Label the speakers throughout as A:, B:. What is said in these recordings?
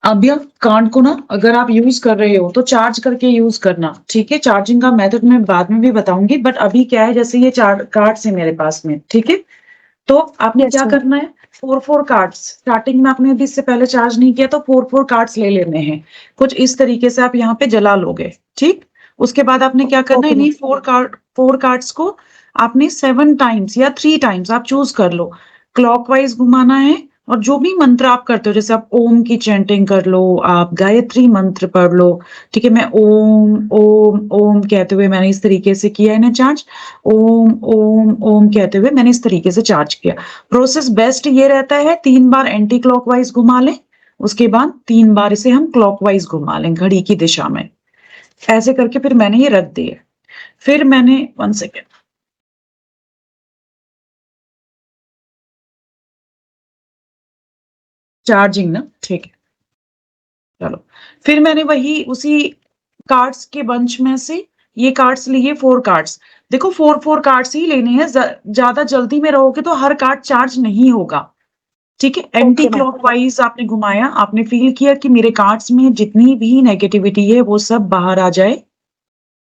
A: अभी आप कार्ड को ना अगर आप यूज कर रहे हो तो चार्ज करके यूज करना, ठीक है? चार्जिंग का मेथड मैं बाद में भी बताऊंगी, बट अभी क्या है, जैसे ये 4 कार्ड्स है मेरे पास में, ठीक है? तो आपने
B: यस
A: क्या
B: मैम।
A: करना है, 4 कार्ड्स स्टार्टिंग में आपने यदि इससे पहले चार्ज नहीं किया तो 4 कार्ड्स ले लेने हैं। कुछ इस तरीके से आप यहाँ पे जला लोगे, ठीक? उसके बाद आपने क्या करना है,
B: ओके मैम।
A: इन्हीं 4 कार्ड्स को आपने 7 टाइम्स या 3 टाइम्स आप चूज कर लो, क्लॉकवाइज घुमाना है। और जो भी मंत्र आप करते हो, जैसे आप ओम की चैंटिंग कर लो, आप गायत्री मंत्र पढ़ लो, ठीक है? मैं ओम ओम ओम कहते हुए मैंने इस तरीके से किया है ना चार्ज। ओम ओम ओम कहते हुए मैंने इस तरीके से चार्ज किया। प्रोसेस बेस्ट ये रहता है, 3 बार एंटी क्लॉकवाइज घुमा लें, उसके बाद 3 बार इसे हम क्लॉकवाइज घुमा लें घड़ी की दिशा में। ऐसे करके फिर मैंने ये रख दिए। फिर मैंने 1 सेकेंड, चार्जिंग ना, ठीक है, चलो। फिर मैंने वही उसी कार्ड्स के बंच में से ये कार्ड्स लिए, 4 कार्ड्स। देखो 4 कार्ड्स ही लेने हैं, ज्यादा जल्दी में रहोगे तो हर कार्ड चार्ज नहीं होगा, ठीक है? Anti
B: okay ma'am.
A: क्लॉकवाइज आपने घुमाया, आपने फील किया कि मेरे कार्ड्स में जितनी भी नेगेटिविटी है वो सब बाहर आ जाए,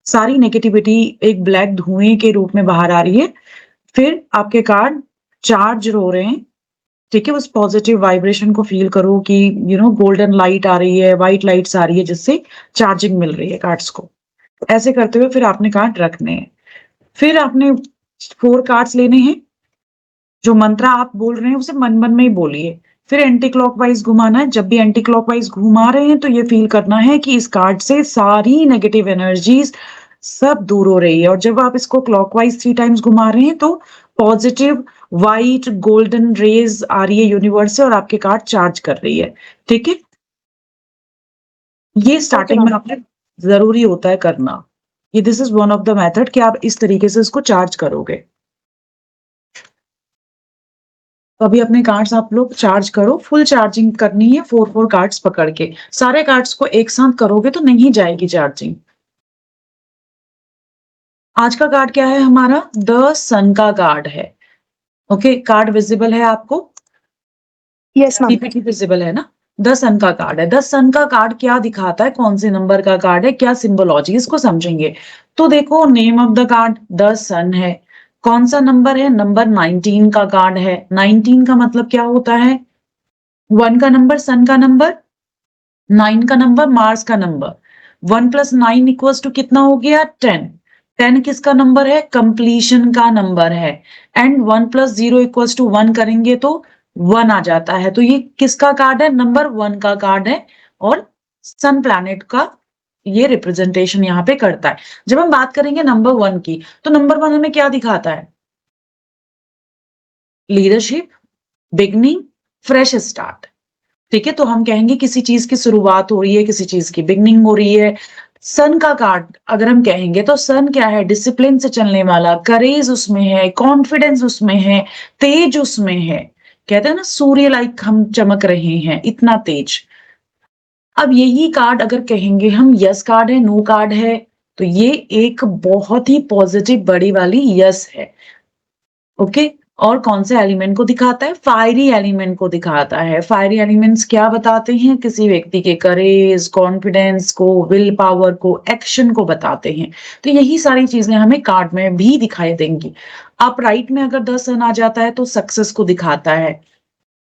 A: सारी नेगेटिविटी एक ब्लैक धुएं के रूप में बाहर आ रही है। फिर आपके कार्ड चार्ज हो रहे हैं, ठीक है? उस पॉजिटिव वाइब्रेशन को फील करो कि गोल्डन लाइट आ रही है, व्हाइट लाइट्स आ रही है, जिससे चार्जिंग मिल रही है कार्ड्स को। ऐसे करते हुए फिर आपने कार्ड रखने हैं। फिर आपने 4 कार्ड्स लेने हैं, जो मंत्र आप बोल रहे हैं उसे मन मन में ही बोलिए। फिर एंटी क्लॉकवाइज घुमाना है। जब भी एंटी क्लॉकवाइज घुमा रहे हैं तो ये फील करना है कि इस कार्ड से सारी नेगेटिव एनर्जीज सब दूर हो रही है। और जब आप इसको क्लॉकवाइज 3 टाइम्स घुमा रहे हैं तो पॉजिटिव व्हाइट गोल्डन रेज आ रही है यूनिवर्स से और आपके कार्ड चार्ज कर रही है, ठीक है? ये
B: ओके
A: स्टार्टिंग में
B: मैम।
A: आपने जरूरी होता है करना। ये this is one of the method कि आप इस तरीके से इसको चार्ज करोगे। तो अभी अपने कार्ड्स आप लोग चार्ज करो, फुल चार्जिंग करनी है, 4 कार्ड्स पकड़ के। सारे कार्ड्स को एक साथ करोगे तो नहीं जाएगी चार्जिंग। आज का कार्ड क्या है हमारा? द सन का कार्ड है। ओके, कार्ड विजिबल है आपको?
B: Yes ma'am.
A: पीपीटी विजिबल है ना? द सन का कार्ड है। द सन का कार्ड क्या दिखाता है, कौन से नंबर का कार्ड है, क्या सिंबोलॉजी, इसको समझेंगे। तो देखो, name of the card the sun है। कौन सा नंबर है? नंबर 19 का कार्ड है। 19 का मतलब क्या होता है? 1 का नंबर सन का नंबर, 9 का नंबर मार्स का नंबर। 1 + 9 इक्वल्स टू कितना हो गया? 10। 10 किसका नंबर है? कंप्लीशन का नंबर है। एंड 1 + 0 इक्वल्स टू 1 करेंगे तो 1 आ जाता है। तो ये किसका कार्ड है? नंबर 1 का कार्ड है। और सन प्लैनेट का ये रिप्रेजेंटेशन यहाँ पे करता है। जब हम बात करेंगे नंबर 1 की, तो नंबर 1 हमें क्या दिखाता है? लीडरशिप, बिगनिंग, फ्रेश स्टार्ट, ठीक है? तो हम कहेंगे किसी चीज की शुरुआत हो रही है, किसी चीज की बिगनिंग हो रही है। सन का कार्ड अगर हम कहेंगे तो सन क्या है? डिसिप्लिन से चलने वाला, करेज उसमें है, कॉन्फिडेंस उसमें है, तेज उसमें है। कहते हैं ना, सूर्य लाइक हम चमक रहे हैं, इतना तेज। अब यही कार्ड अगर कहेंगे हम यस कार्ड है, नो कार्ड है, तो ये एक बहुत ही पॉजिटिव बड़ी वाली यस है। ओके। और कौन से एलिमेंट को दिखाता है? फायरी एलिमेंट को दिखाता है। फायरी एलिमेंट्स क्या बताते हैं? किसी व्यक्ति के करेज, कॉन्फिडेंस को, विल पावर को, एक्शन को बताते हैं। तो यही सारी चीजें हमें कार्ड में भी दिखाई देंगी। अप राइट में अगर 10 सन आ जाता है तो सक्सेस को दिखाता है,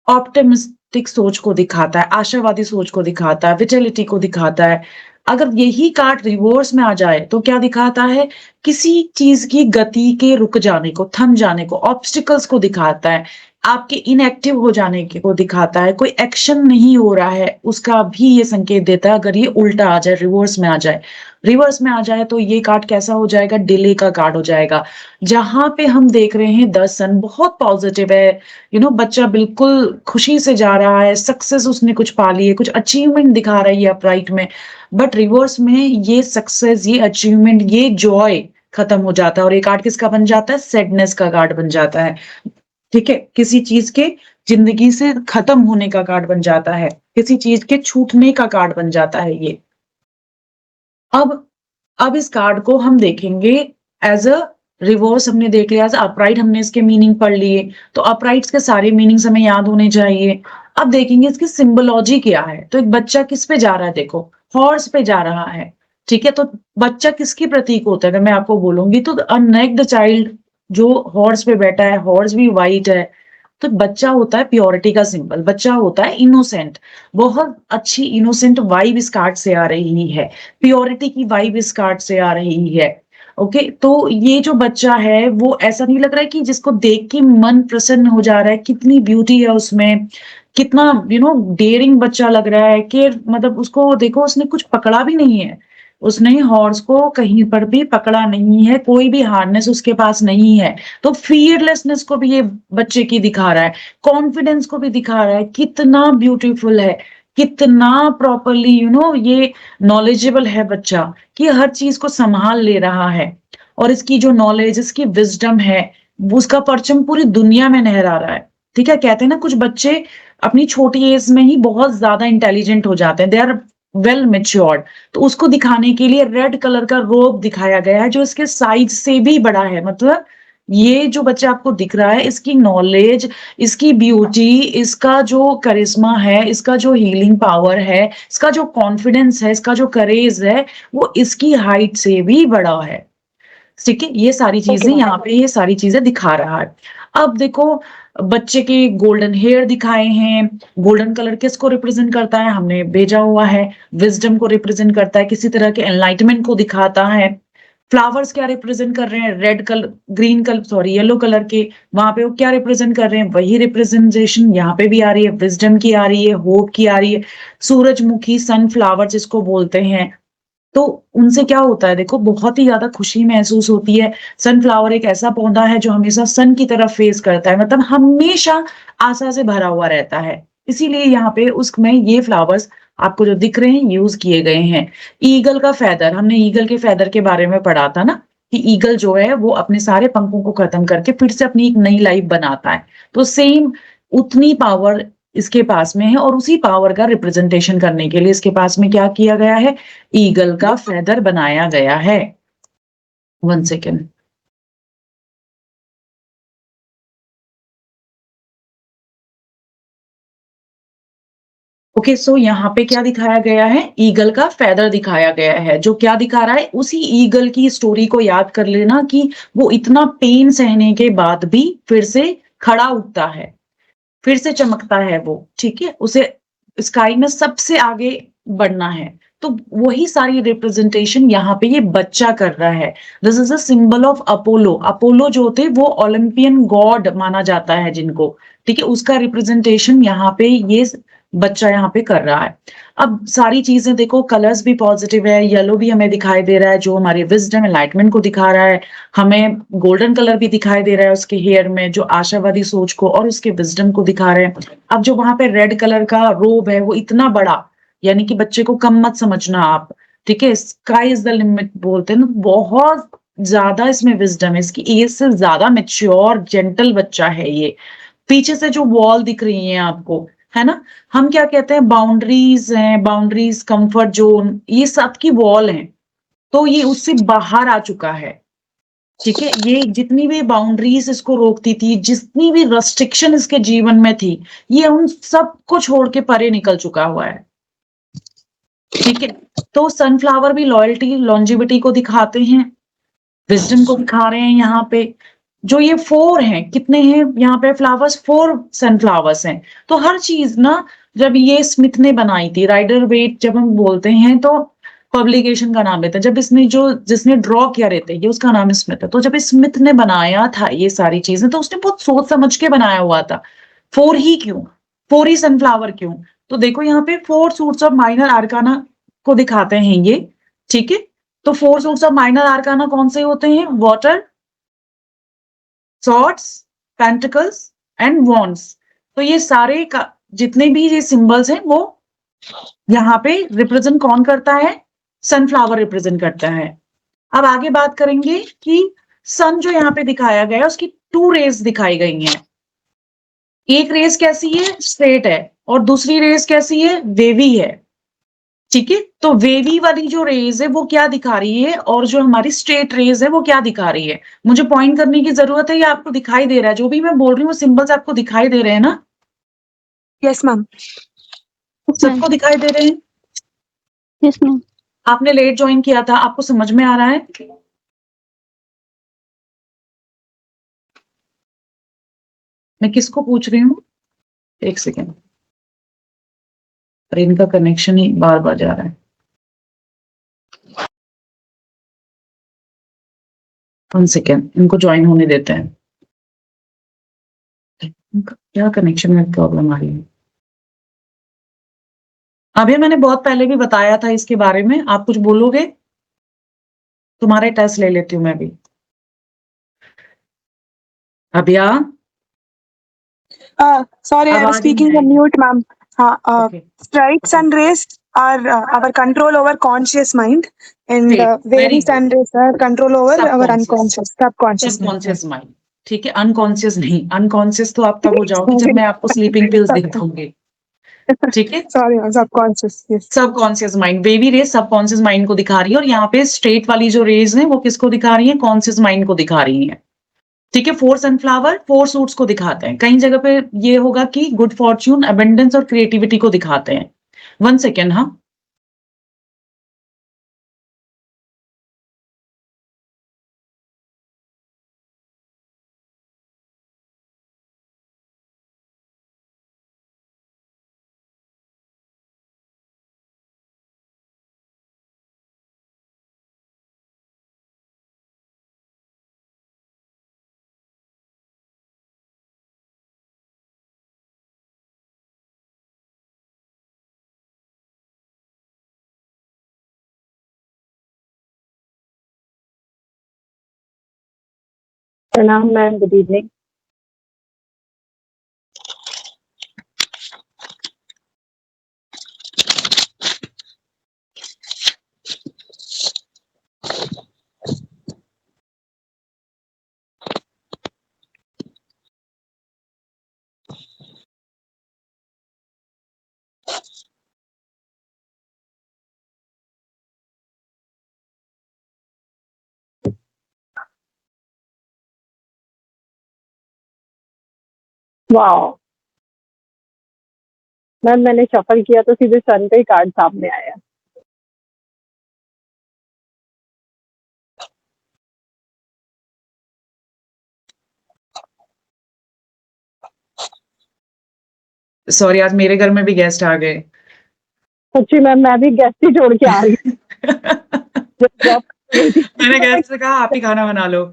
A: ऑप्टिमिस्टिक सोच को दिखाता है, आशावादी सोच को दिखाता है, विटेलिटी को दिखाता है। अगर यही कार्ड रिवर्स में आ जाए तो क्या दिखाता है? किसी चीज की गति के रुक जाने को, थम जाने को, ऑब्स्टिकल्स को दिखाता है, आपके इनएक्टिव हो जाने को दिखाता है, कोई एक्शन नहीं हो रहा है उसका भी ये संकेत देता है। अगर ये उल्टा आ जाए, रिवर्स में आ जाए, रिवर्स में आ जाए तो ये कार्ड कैसा हो जाएगा? डिले का कार्ड हो जाएगा। जहां पे हम देख रहे हैं 10 सन बहुत पॉजिटिव है, बच्चा बिल्कुल खुशी से जा रहा है, सक्सेस उसने कुछ पा ली है, कुछ अचीवमेंट दिखा रही है अपराइट में। बट रिवर्स में ये सक्सेस, ये अचीवमेंट, ये जॉय खत्म हो जाता है और एक कार्ड किसका बन जाता है? सैडनेस का कार्ड बन जाता है, ठीक है? किसी चीज के जिंदगी से खत्म होने का कार्ड बन जाता है, किसी चीज के छूटने का कार्ड बन जाता है ये। अब अब इस कार्ड को हम देखेंगे एज अ रिवर्स, हमने देख लिया, एज अपराइट हमने इसके मीनिंग पढ़ लिए। तो अपराइट्स के सारे मीनिंग्स हमें याद होने चाहिए। अब देखेंगे इसकी सिंबोलॉजी क्या है। तो एक बच्चा किस पे जा रहा है, देखो हॉर्स पे जा रहा है, ठीक है। तो बच्चा किसकी प्रतीक होता है, अगर मैं आपको बोलूंगी तो अ नेक्ड चाइल्ड जो हॉर्स पे बैठा है, हॉर्स भी व्हाइट है, तो बच्चा होता है प्योरिटी का सिंबल, बच्चा होता है इनोसेंट। बहुत अच्छी इनोसेंट वाइब इस कार्ड से आ रही है, प्योरिटी की वाइब इस कार्ड से आ रही है। ओके, तो ये जो बच्चा है वो ऐसा नहीं लग रहा है कि जिसको देख के मन प्रसन्न हो जा रहा है, कितनी ब्यूटी है उसमें, कितना डेयरिंग बच्चा लग रहा है कि मतलब उसको देखो, उसने कुछ पकड़ा भी नहीं है, उसने हॉर्स को कहीं पर भी पकड़ा नहीं है, कोई भी हार्नेस उसके पास नहीं है। तो फियरलेसनेस को भी ये बच्चे की दिखा रहा है, कॉन्फिडेंस को भी दिखा रहा है, कितना ब्यूटीफुल है, कितना प्रॉपरली ये नॉलेजेबल है बच्चा, कि हर चीज को संभाल ले रहा है। और इसकी जो नॉलेज, इसकी विजडम है, उसका परचम पूरी दुनिया में लहरा रहा है। ठीक है, कहते हैं ना कुछ बच्चे अपनी छोटी एज में ही बहुत ज्यादा इंटेलिजेंट हो जाते हैं, दे आर वेल मेच्योर्ड। तो उसको दिखाने के लिए रेड कलर का रोब दिखाया गया है जो इसके साइज से भी बड़ा है। मतलब ये जो बच्चा आपको दिख रहा है, इसकी नॉलेज, इसकी ब्यूटी, इसका जो करिश्मा है, इसका जो हीलिंग पावर है, इसका जो कॉन्फिडेंस है, इसका जो करेज है, वो इसकी हाइट से भी बड़ा है। ठीक है, ये सारी चीजें
B: ma'am.
A: यहाँ पे, ये सारी चीजें दिखा रहा है। अब देखो, बच्चे के गोल्डन हेयर दिखाए हैं, गोल्डन कलर किसको रिप्रेजेंट करता है, हमने भेजा हुआ है, विजडम को रिप्रेजेंट करता है, किसी तरह के एनलाइटमेंट को दिखाता है। फ्लावर्स क्या रिप्रेजेंट कर रहे हैं, red colour, green colour, sorry yellow colour के, वहां पे वो क्या रिप्रेजेंट कर रहे हैं, वही रिप्रेजेंटेशन यहाँ पे भी आ रही है, विजडम की आ रही है, होप की आ रही है। सूरजमुखी, सनफ्लावर जिसको बोलते हैं, तो उनसे क्या होता है, देखो बहुत ही ज्यादा खुशी महसूस होती है। सनफ्लावर एक ऐसा पौधा है जो हमेशा सन की तरफ फेस करता है, मतलब हमेशा आशा से भरा हुआ रहता है। इसीलिए यहाँ पे उसमें ये फ्लावर्स आपको जो दिख रहे हैं यूज किए गए हैं। ईगल का फेदर, हमने ईगल के फेदर के बारे में पढ़ा था ना, कि ईगल जो है वो अपने सारे पंखों को खत्म करके फिर से अपनी एक नई लाइफ बनाता है। तो सेम उतनी पावर इसके पास में है, और उसी पावर का रिप्रेजेंटेशन करने के लिए इसके पास में क्या किया गया है, ईगल का फेदर बनाया गया है। 1 सेकेंड। ओके, सो यहाँ पे क्या दिखाया गया है, ईगल का फेदर दिखाया गया है, जो क्या दिखा रहा है, उसी ईगल की स्टोरी को याद कर लेना कि वो इतना पेन सहने के बाद भी फिर से खड़ा उठता है, फिर से चमकता है वो। ठीक है, उसे स्काई में सबसे आगे बढ़ना है। तो वही सारी रिप्रेजेंटेशन यहाँ पे ये बच्चा कर रहा है। This is a symbol of Apollo. Apollo जो थे वो ओलंपियन गॉड माना जाता है जिनको, ठीक है, उसका रिप्रेजेंटेशन यहाँ पे ये बच्चा यहाँ पे कर रहा है। अब सारी चीजें देखो, कलर्स भी पॉजिटिव है, येलो भी हमें दिखाई दे रहा है जो हमारी विजडम एनलाइटमेंट को दिखा रहा है, हमें गोल्डन कलर भी दिखाई दे रहा है उसके हेयर में जो आशावादी सोच को और उसके विजडम को दिखा रहे हैं। अब जो वहां पे रेड कलर का रोब है वो इतना बड़ा, यानी कि बच्चे को कम मत समझना आप, ठीक है, स्काई इज द लिमिट बोलते हैं ना, बहुत ज्यादा इसमें विजडम है, इसकी एज से ज्यादा मेच्योर जेंटल बच्चा है ये। पीछे से जो वॉल दिख रही है आपको, है ना, हम क्या कहते हैं, बाउंड्रीज हैं, बाउंड्रीज, कंफर्ट जोन, ये सब की वॉल है, तो ये उससे बाहर आ चुका है। ठीक है, ये जितनी भी बाउंड्रीज इसको रोकती थी, जितनी भी रेस्ट्रिक्शन इसके जीवन में थी, ये उन सबको छोड़ के परे निकल चुका हुआ है। ठीक है, तो सनफ्लावर भी लॉयल्टी, लॉन्जिविटी को दिखाते हैं, विजडम को दिखा रहे हैं यहाँ पे। जो ये 4 हैं, कितने हैं यहाँ पे फ्लावर्स, 4 सनफ्लावर्स हैं। तो हर चीज ना, जब ये स्मिथ ने बनाई थी, राइडर वेट जब हम बोलते हैं तो पब्लिकेशन का नाम लेते हैं, जब इसने जो जिसने ड्रॉ किया रहते हैं, ये उसका नाम स्मिथ है। तो जब स्मिथ ने बनाया था ये सारी चीजें, तो उसने बहुत सोच समझ के बनाया हुआ था। 4 ही क्यों, 4 ही सनफ्लावर क्यों, तो देखो यहाँ पे 4 सूट्स ऑफ माइनर आर्काना को दिखाते हैं ये। ठीक है, तो 4 सूट्स ऑफ माइनर आर्काना कौन से होते हैं, water, swords, pentacles and wands. तो ये सारे का जितने भी ये सिंबल्स हैं वो यहाँ पे रिप्रेजेंट कौन करता है, सनफ्लावर रिप्रेजेंट करता है। अब आगे बात करेंगे कि सन जो यहाँ पे दिखाया गया है उसकी 2 रेज दिखाई गई हैं। एक रेस कैसी है, स्ट्रेट है, और दूसरी रेस कैसी है, वेवी है। ठीक है, तो वेवी वाली जो रेज है वो क्या दिखा रही है, और जो हमारी स्ट्रेट रेज है वो क्या दिखा रही है। मुझे पॉइंट करने की जरूरत है या आपको दिखाई दे रहा है, जो भी मैं बोल रही हूँ वो सिंबल्स आपको दिखाई दे रहे हैं ना।
B: Yes, ma'am.
A: सबको दिखाई दे रहे हैं?
C: Yes, ma'am.
A: आपने लेट ज्वाइन किया था, आपको समझ में आ रहा है? मैं किसको पूछ रही हूँ? एक सेकेंड, इनका कनेक्शन ही बार बार जा रहा है। 1 सेकेंड, इनको ज्वाइन होने देते हैं। इनका क्या कनेक्शन में प्रॉब्लम आ रही है? अभी मैंने बहुत पहले भी बताया था इसके बारे में, आप कुछ बोलोगे? तुम्हारे टेस्ट ले लेती हूँ मैं भी। अभिया,
B: Sorry, I was
A: आवाज ही
B: speaking
A: नहीं
B: on
A: I.
B: mute, ma'am.
A: Okay.
B: Strikes and rays are our control over conscious mind, and
A: Great. Very
B: varies
A: good.
B: and rays are control over our
A: Subconscious.
B: unconscious, subconscious mind.
A: Subconscious mind, ठीक है, unconscious नहीं। Unconscious तो आप तब हो जाओगे जब मैं आपको स्लीपिंग पिल्स दे दूंगी, ठीक है।
B: Sorry, ma'am, subconscious. Yes.
A: Subconscious mind, baby rays subconscious mind को दिखा रही है, और यहाँ पे स्ट्रेट वाली जो रेज है वो किसको दिखा रही है? कॉन्शियस माइंड को दिखा रही है, ठीक है। 4 सनफ्लावर 4 सूट्स को दिखाते हैं। कई जगह पे ये होगा कि गुड फॉर्च्यून, अबेंडेंस और क्रिएटिविटी को दिखाते हैं। 1 सेकेंड, हाँ।
C: Pranam, ma'am. Good evening. वाह मैम, मैंने शफल किया तो सीधे सन का ही कार्ड सामने आया।
A: सॉरी, आज मेरे घर में भी गेस्ट आ गए।
C: सच्ची मैम, मैं भी गेस्ट ही छोड़ के आ रही हूँ।
A: मैंने गेस्ट से कहा आप ही खाना बना लो।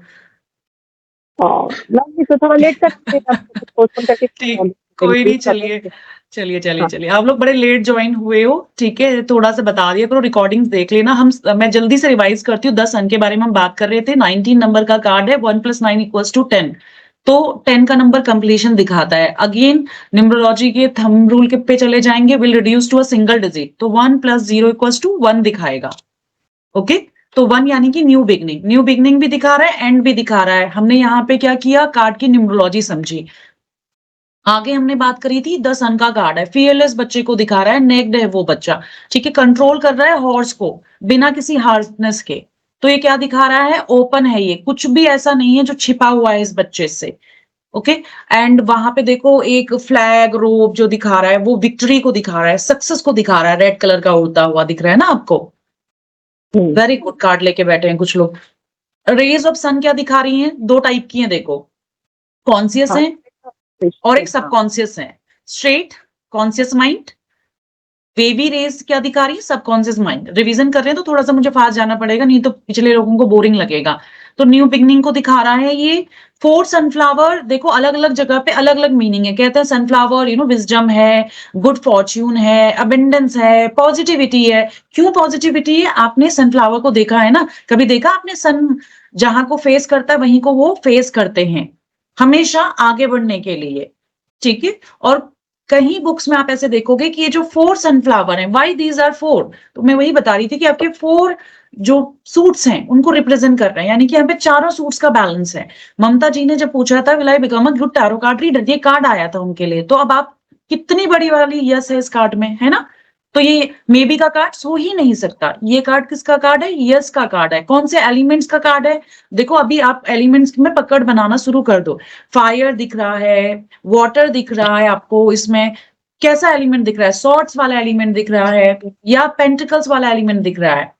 C: मैम इसे थोड़ा लेट कर
A: ठीक, कोई नहीं, चलिए। आप लोग बड़े लेट ज्वाइन हुए हो, ठीक है। थोड़ा सा बता दिया करो, रिकॉर्डिंग्स देख लेना। मैं जल्दी से रिवाइज करती हूँ। 10 अंक के बारे में हम बात कर रहे थे। 19 नंबर का कार्ड है, 1 + 9 = 10। तो 10 का नंबर कंप्लीशन दिखाता है। अगेन न्यूमरोलॉजी के थंब रूल के पे चले जाएंगे, will reduce to a single digit, तो 1 + 0 = 1 दिखाएगा। ओके, तो 1 यानी कि न्यू बिगनिंग भी दिखा रहा है, एंड भी दिखा रहा है। हमने यहाँ पे क्या किया? कार्ड की न्यूमरोलॉजी समझी। आगे हमने बात करी थी 10 अंक का कार्ड है, फियरलेस बच्चे को दिखा रहा है, नेक्ड है वो बच्चा, ठीक है। कंट्रोल कर रहा है हॉर्स को बिना किसी हार्डनेस के। तो ये क्या दिखा रहा है? ओपन है, ये कुछ भी ऐसा नहीं है जो छिपा हुआ है इस बच्चे से। ओके, एंड वहां पे देखो एक फ्लैग रोब जो दिखा रहा है वो विक्ट्री को दिखा रहा है, सक्सेस को दिखा रहा है। रेड कलर का उड़ता हुआ दिख रहा है ना आपको? वेरी गुड, कार्ड लेके बैठे हैं कुछ लोग। रेज ऑफ सन क्या दिखा रही हैं? 2 टाइप की हैं, देखो, कॉन्शियस है और एक सबकॉन्शियस है। Straight conscious mind, wavy rays क्या दिखा रही है? Subconscious mind. रिवीजन कर रहे हैं तो थोड़ा सा मुझे फास्ट जाना पड़ेगा, नहीं तो पिछले लोगों को बोरिंग लगेगा। तो न्यू बिगनिंग को दिखा रहा है ये। 4 सनफ्लावर, देखो अलग अलग जगह पे अलग अलग मीनिंग है। कहते हैं सनफ्लावर विजडम है, गुड फॉर्च्यून है, अबेंडेंस है, पॉजिटिविटी है। क्यों पॉजिटिविटी है? आपने सनफ्लावर को देखा है ना? कभी देखा आपने? सन जहां को फेस करता है वहीं को वो फेस करते हैं, हमेशा आगे बढ़ने के लिए, ठीक है। और कहीं बुक्स में आप ऐसे देखोगे कि ये जो 4 सनफ्लावर हैं, व्हाई दीज आर 4, तो मैं वही बता रही थी कि आपके 4 जो सूट्स हैं उनको रिप्रेजेंट कर रहे हैं, यानी कि यहाँ पे चारों सूट्स का बैलेंस है। ममता जी ने जब पूछा था will I become a good tarot card reader, ये कार्ड आया था उनके लिए। तो अब आप कितनी बड़ी वाली यस है इस कार्ड में, है ना? तो ये मे बी का कार्ड सो ही नहीं सकता। ये कार्ड किसका कार्ड है? यस का कार्ड है। कौन से एलिमेंट्स का कार्ड है? देखो अभी आप एलिमेंट्स में पकड़ बनाना शुरू कर दो। फायर दिख रहा है, वाटर दिख रहा है आपको इसमें, कैसा एलिमेंट दिख रहा है? सॉर्ड्स वाला एलिमेंट दिख रहा है या पेंटिकल्स वाला एलिमेंट दिख रहा है?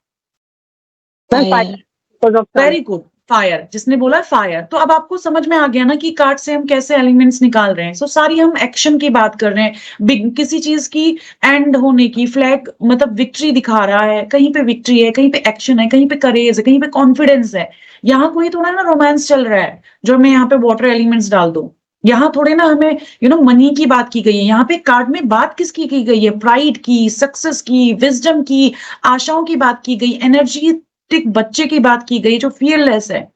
A: वेरी गुड, फायर, जिसने बोला फायर। तो अब आपको समझ में आ गया ना कि कार्ड से हम कैसे एलिमेंट्स निकाल रहे हैं। सो सारी हम एक्शन की बात कर रहे हैं, किसी चीज की एंड होने की, फ्लैग मतलब विक्ट्री दिखा रहा है, कहीं पे विक्ट्री है, कहीं पे एक्शन है, कहीं पे करेज है, कहीं पे कॉन्फिडेंस है। यहाँ कोई थोड़ा ना रोमांस चल रहा है जो मैं यहाँ पे वाटर एलिमेंट्स डाल दूं। यहाँ थोड़े ना हमें मनी की बात की गई है। यहाँ पे कार्ड में बात किसकी की गई है? प्राइड की, सक्सेस की, विजडम की, आशाओं की बात की गई, एनर्जेटिक बच्चे की बात की गई जो फियरलेस है,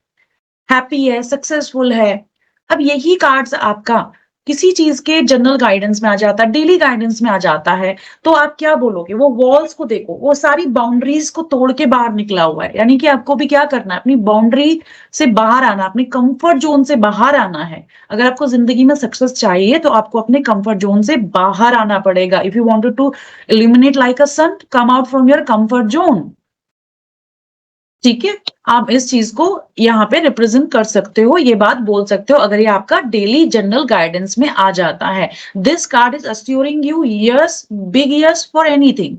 A: हैप्पी है, सक्सेसफुल है। अब यही कार्ड्स आपका किसी चीज के जनरल गाइडेंस में आ जाता है, डेली गाइडेंस में आ जाता है, तो आप क्या बोलोगे? वो वॉल्स को देखो, वो सारी बाउंड्रीज को तोड़ के बाहर निकला हुआ है। यानी कि आपको भी क्या करना है? अपनी बाउंड्री से बाहर आना, अपनी कंफर्ट जोन से बाहर आना है। अगर आपको जिंदगी में सक्सेस चाहिए तो आपको अपने कंफर्ट जोन से बाहर आना पड़ेगा। If you wanted to illuminate like a sun, come out from your comfort zone. ठीक है, आप इस चीज को यहाँ पे रिप्रेजेंट कर सकते हो, ये बात बोल सकते हो अगर ये आपका डेली जनरल गाइडेंस में आ जाता है। This card is assuring you yes, big yes for anything.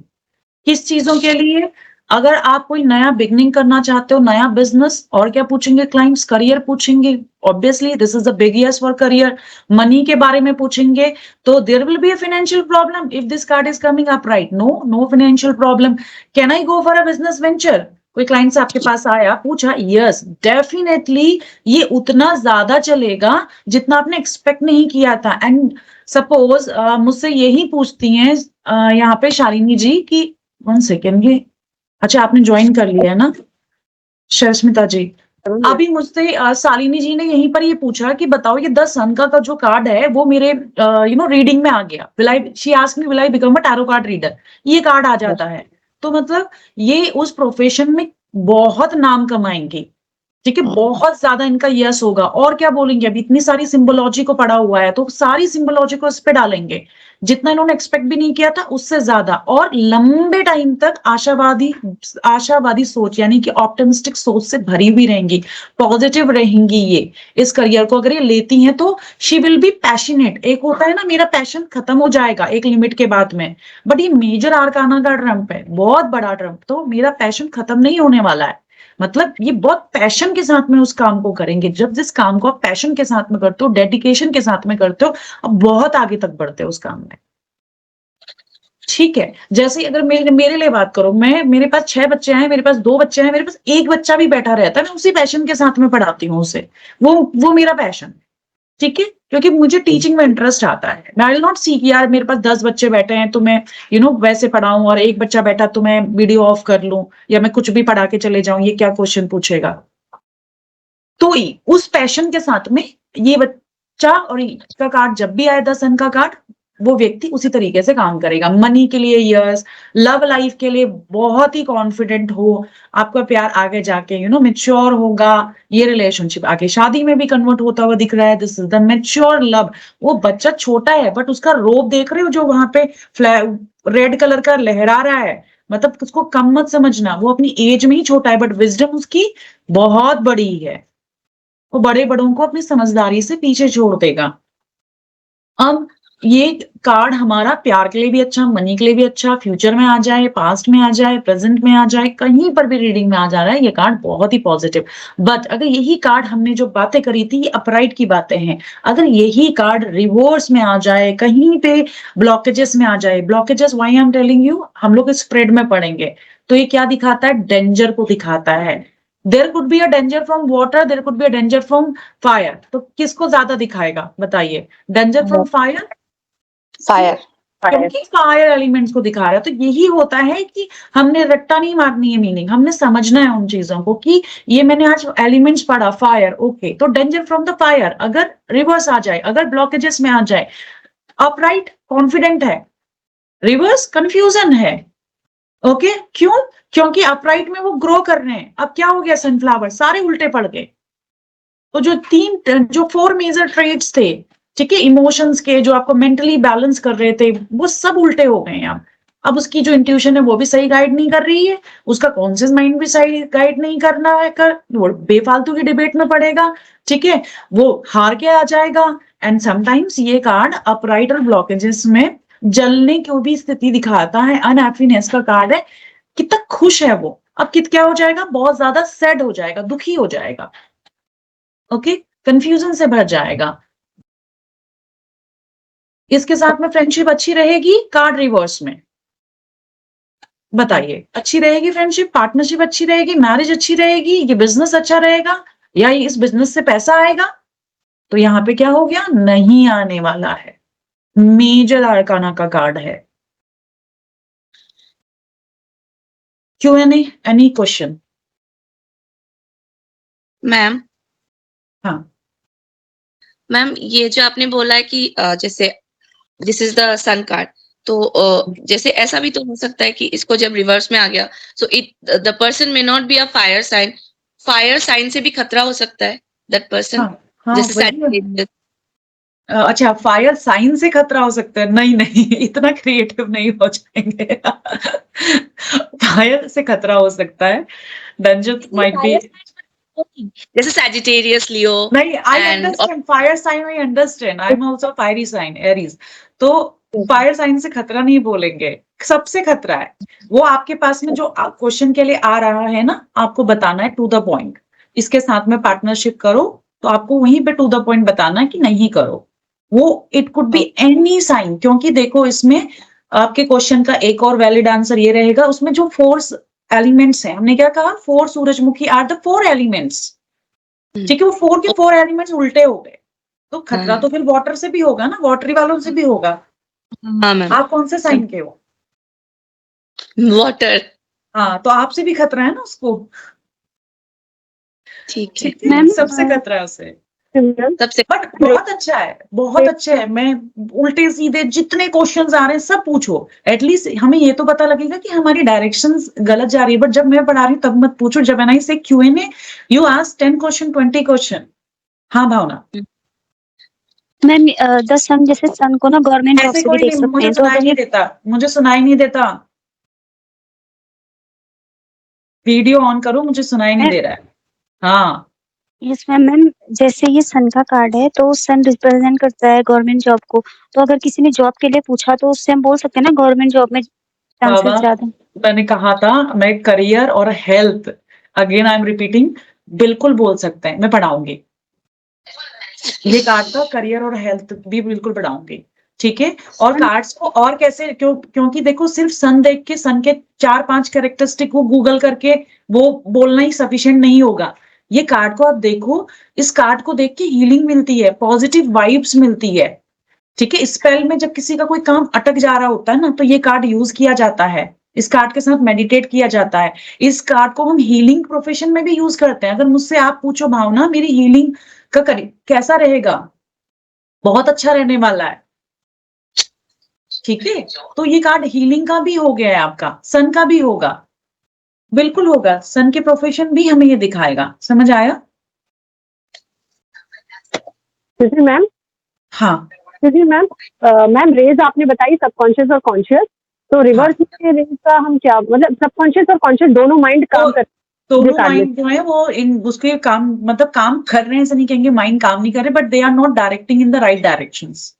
A: किस चीजों के लिए? अगर आप कोई नया बिगनिंग करना चाहते हो, नया बिजनेस, और क्या पूछेंगे क्लाइंट्स? करियर पूछेंगे, obviously this is the big yes for career. Money के बारे में पूछेंगे तो there will be a financial problem if this card is coming up, right? No, no financial problem. Can I go for a business venture? कोई clients आपके पास आया, पूछा, यस डेफिनेटली ये उतना ज्यादा चलेगा जितना आपने एक्सपेक्ट नहीं किया था। एंड सपोज मुझसे यही पूछती हैं यहाँ पे शालिनी जी की, 1 सेकेंड, ये अच्छा आपने ज्वाइन कर लिया है ना शर्मिता जी? अभी मुझसे शालिनी जी ने यहीं पर ये पूछा कि बताओ ये 10 सन का जो कार्ड है वो मेरे रीडिंग में आ गया। Will I, she asked me, will I become a tarot card reader? ये कार्ड आ जाता है तो मतलब ये उस प्रोफेशन में बहुत नाम कमाएंगे। ठीक है, बहुत ज्यादा इनका यस होगा। और क्या बोलेंगे? अभी इतनी सारी सिंबोलॉजी को पढ़ा हुआ है तो सारी सिंबोलॉजी को इस पे डालेंगे, जितना इन्होंने एक्सपेक्ट भी नहीं किया था उससे ज्यादा, और लंबे टाइम तक आशावादी आशावादी सोच यानी कि ऑप्टिमिस्टिक सोच से भरी हुई रहेंगी, पॉजिटिव रहेंगी ये इस करियर को अगर ये लेती हैं तो। She will be passionate. एक होता है ना मेरा पैशन खत्म हो जाएगा एक लिमिट के बाद में, बट ये मेजर आर्काना का ट्रम्प है, बहुत बड़ा ट्रम्प, तो मेरा पैशन खत्म नहीं होने वाला है। मतलब ये बहुत पैशन के साथ में उस काम को करेंगे। जब जिस काम को आप पैशन के साथ में करते हो, डेडिकेशन के साथ में करते हो, आप बहुत आगे तक बढ़ते हो उस काम में। ठीक है, जैसे अगर मेरे लिए बात करो, मेरे पास 6 बच्चे हैं, मेरे पास 2 बच्चे हैं, मेरे पास एक बच्चा भी बैठा रहता है, मैं उसी पैशन के साथ में पढ़ाती हूँ उसे। वो मेरा पैशन, ठीक है, क्योंकि मुझे टीचिंग में इंटरेस्ट आता है। मैं विल नॉट सी कि यार मेरे पास 10 बच्चे बैठे हैं तो मैं वैसे पढ़ाऊं, और एक बच्चा बैठा तो मैं वीडियो ऑफ कर लूं या मैं कुछ भी पढ़ा के चले जाऊं, ये क्या क्वेश्चन पूछेगा। तो उस पैशन के साथ में ये बच्चा और इसका कार्ड जब भी आए 10 सन का कार्ड, वो व्यक्ति उसी तरीके से काम करेगा। मनी के लिए यस, लव लाइफ के लिए बहुत ही कॉन्फिडेंट हो, आपका प्यार आगे जाके मेच्योर होगा, ये रिलेशनशिप आगे शादी में भी कन्वर्ट होता हुआ दिख रहा है। This is the mature love. वो बच्चा छोटा है बट उसका रोब देख रहे हो जो वहां पे रेड कलर का लहरा रहा है, मतलब उसको कम मत समझना, वो अपनी एज में ही छोटा है बट विजडम उसकी बहुत बड़ी है। वो बड़े बड़ों को अपनी समझदारी से पीछे छोड़ देगा। अब ये कार्ड हमारा प्यार के लिए भी अच्छा, मनी के लिए भी अच्छा, फ्यूचर में आ जाए, पास्ट में आ जाए, प्रेजेंट में आ जाए, कहीं पर भी रीडिंग में आ जा रहा है ये कार्ड बहुत ही पॉजिटिव। बट अगर यही कार्ड, हमने जो बातें करी थी ये अपराइट की बातें हैं, अगर यही कार्ड रिवर्स में आ जाए, कहीं पे ब्लॉकेजेस में आ जाए, blockages why I am telling you, हम लोग स्प्रेड में पढ़ेंगे तो ये क्या दिखाता है? डेंजर को दिखाता है। There could be a danger from water, there could be a danger from fire. तो किसको ज्यादा दिखाएगा बताइए? डेंजर फ्रॉम फायर,
D: फायर,
A: क्योंकि फायर एलिमेंट्स को दिखा रहा है। तो यही होता है कि हमने रट्टा नहीं मारनी है मीनिंग, हमने समझना है उन चीजों को कि ये मैंने आज एलिमेंट्स पढ़ा, फायर, ओके, तो डेंजर फ्रॉम द फायर अगर रिवर्स आ जाए, अगर ब्लॉकेजेस में आ जाए, अपराइट कॉन्फिडेंट है, रिवर्स कंफ्यूजन है। ओके, क्यों? क्योंकि अपराइट में वो ग्रो कर रहे हैं। अब क्या हो गया? सनफ्लावर सारे उल्टे पड़ गए। तो जो 4 मेजर ट्रेड्स थे, ठीक है, इमोशंस के, जो आपको मेंटली बैलेंस कर रहे थे, वो सब उल्टे हो गए हैं। अब उसकी जो इंट्यूशन है वो भी सही गाइड नहीं कर रही है, उसका कॉन्शियस माइंड भी सही गाइड नहीं करना है, वो बेफालतू की डिबेट में पड़ेगा, ठीक है, वो हार के आ जाएगा। एंड समटाइम्स ये कार्ड अपराइट और ब्लॉकेजेस में जलने की भी स्थिति दिखाता है, अनहैप्पीनेस का कार्ड है। कितना खुश है वो, अब क्या हो जाएगा, बहुत ज्यादा सैड हो जाएगा, दुखी हो जाएगा, ओके, कंफ्यूजन से भर जाएगा। इसके साथ में फ्रेंडशिप अच्छी रहेगी, कार्ड रिवर्स में, बताइए अच्छी रहेगी फ्रेंडशिप, पार्टनरशिप अच्छी रहेगी, मैरिज अच्छी रहेगी, ये बिजनेस अच्छा रहेगा, या इस बिजनेस से पैसा आएगा? तो यहाँ पे क्या हो गया, नहीं आने वाला है। मेजर आर्काना का कार्ड है। Q&A, any question?
D: मैम
A: हाँ
D: मैम ये जो आपने बोला है कि जैसे this is the sun card, तो जैसे ऐसा भी तो हो सकता है कि इसको जब रिवर्स में आ गया, so it the person may not be a fire sign से भी खतरा हो सकता है दैट पर्सन,
A: हाँ हाँ
D: जैसे
A: वही है।
D: Sagittarius।
A: अच्छा, फायर साइन से खतरा हो सकता है? नहीं नहीं, इतना क्रिएटिव नहीं हो जाएंगे। फायर से खतरा हो सकता है, डेंजर माइट बी।
D: जैसे Sagittarius, Leo
A: नहीं, I
D: and
A: understand fire sign, I understand, I am also fiery sign, Aries. तो फायर साइन से खतरा नहीं बोलेंगे, सबसे खतरा है। वो आपके पास में जो क्वेश्चन के लिए आ रहा है ना, आपको बताना है टू द पॉइंट। इसके साथ में पार्टनरशिप करो, तो आपको वहीं पे टू द पॉइंट बताना है कि नहीं करो। वो it could be any sign, क्योंकि देखो इसमें आपके क्वेश्चन का एक और वैलिड आंसर ये रहेगा, उसमें जो फोर्स एलिमेंट्स हैं, हमने क्या कहा, 4 सूरजमुखी आर द 4 एलिमेंट्स। ठीक है, वो 4 के 4 एलिमेंट्स उल्टे हो गए, तो खतरा तो फिर वाटर से भी होगा ना, वाटरी वालों से भी होगा।
D: हाँ मैम,
A: आप कौन से साइन के हो?
D: वाटर।
A: हाँ, तो आपसे भी खतरा है ना उसको।
D: ठीक है
A: ठीक है,
C: मैम,
A: सबसे खतरा है उसे।
D: सबसे।
A: बट बहुत अच्छा है, बहुत अच्छा है। मैं उल्टे सीधे जितने क्वेश्चंस आ रहे हैं सब पूछो, एटलीस्ट हमें ये तो पता लगेगा कि हमारी डायरेक्शंस गलत जा रही है। बट जब मैं पढ़ा रही हूँ तब मत पूछो, जब एन आई से Q&A, you ask 10 question 20 question. हाँ भावना,
C: मैम द सन, जैसे सन को ना गवर्नमेंट जॉब
A: ऐसे
C: से भी
A: कोई
C: देख
A: नहीं,
C: सकते
A: मुझे
C: हैं, तो
A: सुनाई
C: अगर
A: नहीं
C: ये
A: देता, मुझे सुनाई नहीं देता। वीडियो ऑन करो, मुझे सुनाई नहीं दे रहा है। हाँ
C: यस मैम, मैम जैसे ये सन का कार्ड है, तो सन रिप्रेजेंट करता है गवर्नमेंट जॉब को, तो अगर किसी ने जॉब के लिए पूछा तो उससे हम बोल सकते हैं ना गवर्नमेंट जॉब में चांसेस
A: बाबा,
C: ज्यादा।
A: मैंने कहा था, मैं करियर और health, again I am repeating, बिल्कुल बोल सकते हैं, मैं पढ़ाऊंगी। ये कार्ड का करियर और हेल्थ भी बिल्कुल पढ़ाऊंगी, ठीक है। और कार्ड्स को और कैसे, क्योंकि देखो सिर्फ सन देख के, सन के 4-5 कैरेक्टरिस्टिक वो गूगल करके वो बोलना ही सफिशिएंट नहीं होगा। ये कार्ड को आप देखो, इस कार्ड को देख के हीलिंग मिलती है, पॉजिटिव वाइब्स मिलती है, ठीक है। स्पेल में जब किसी का कोई काम अटक जा रहा होता है ना, तो ये कार्ड यूज किया जाता है, इस कार्ड के साथ मेडिटेट किया जाता है। इस कार्ड को हम हीलिंग प्रोफेशन में भी यूज करते हैं। अगर मुझसे आप पूछो भावना, मेरी हीलिंग का कैसा रहेगा, बहुत अच्छा रहने वाला है, ठीक है। तो ये कार्ड हीलिंग का भी हो गया है, आपका सन का भी होगा, बिल्कुल होगा। सन के प्रोफेशन भी हमें ये दिखाएगा, समझ आया?
C: मैम,
A: हाँ
C: मैम, मैम रेज आपने बताई सबकॉन्शियस और कॉन्शियस, तो रिवर्स में रेज का हम क्या मतलब, सबकॉन्शियस और कॉन्शियस दोनों माइंड काम कर
A: दोनों माइंड जो है वो इन उसके काम, मतलब काम कर रहे हैं, ऐसा नहीं कहेंगे माइंड काम नहीं कर रहे, but they are not directing in the right directions.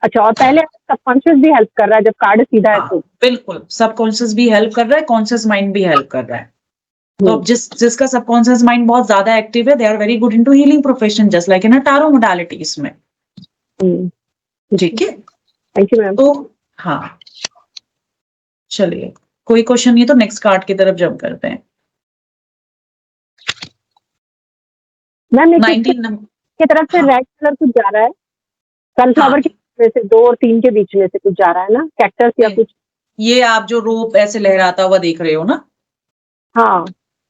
C: अच्छा, और पहले सबकॉन्शियस भी हेल्प कर रहा है जब कार्ड सीधा है तो।
A: बिल्कुल, सबकॉन्शियस भी हेल्प कर रहा है, कॉन्शियस माइंड भी हेल्प कर रहा है। तो अब जिसका सबकॉन्शियस माइंड बहुत ज्यादा एक्टिव है, they are very good into healing profession, just like in a tarot modalities में, ठीक है।
C: Thank you ma'am.
A: तो हाँ, चलिए, कोई क्वेश्चन नहीं तो नेक्स्ट कार्ड की तरफ जंप करते हैं।
C: मैम
A: 19 नंबर
C: की तरफ से रेड कलर कुछ जा रहा है, सनफ्लावर के में से 2 और 3 के बीच में से कुछ जा रहा है ना, कैक्टस या कुछ।
A: ये आप जो रोप ऐसे लहराता हुआ देख रहे हो ना,
C: हाँ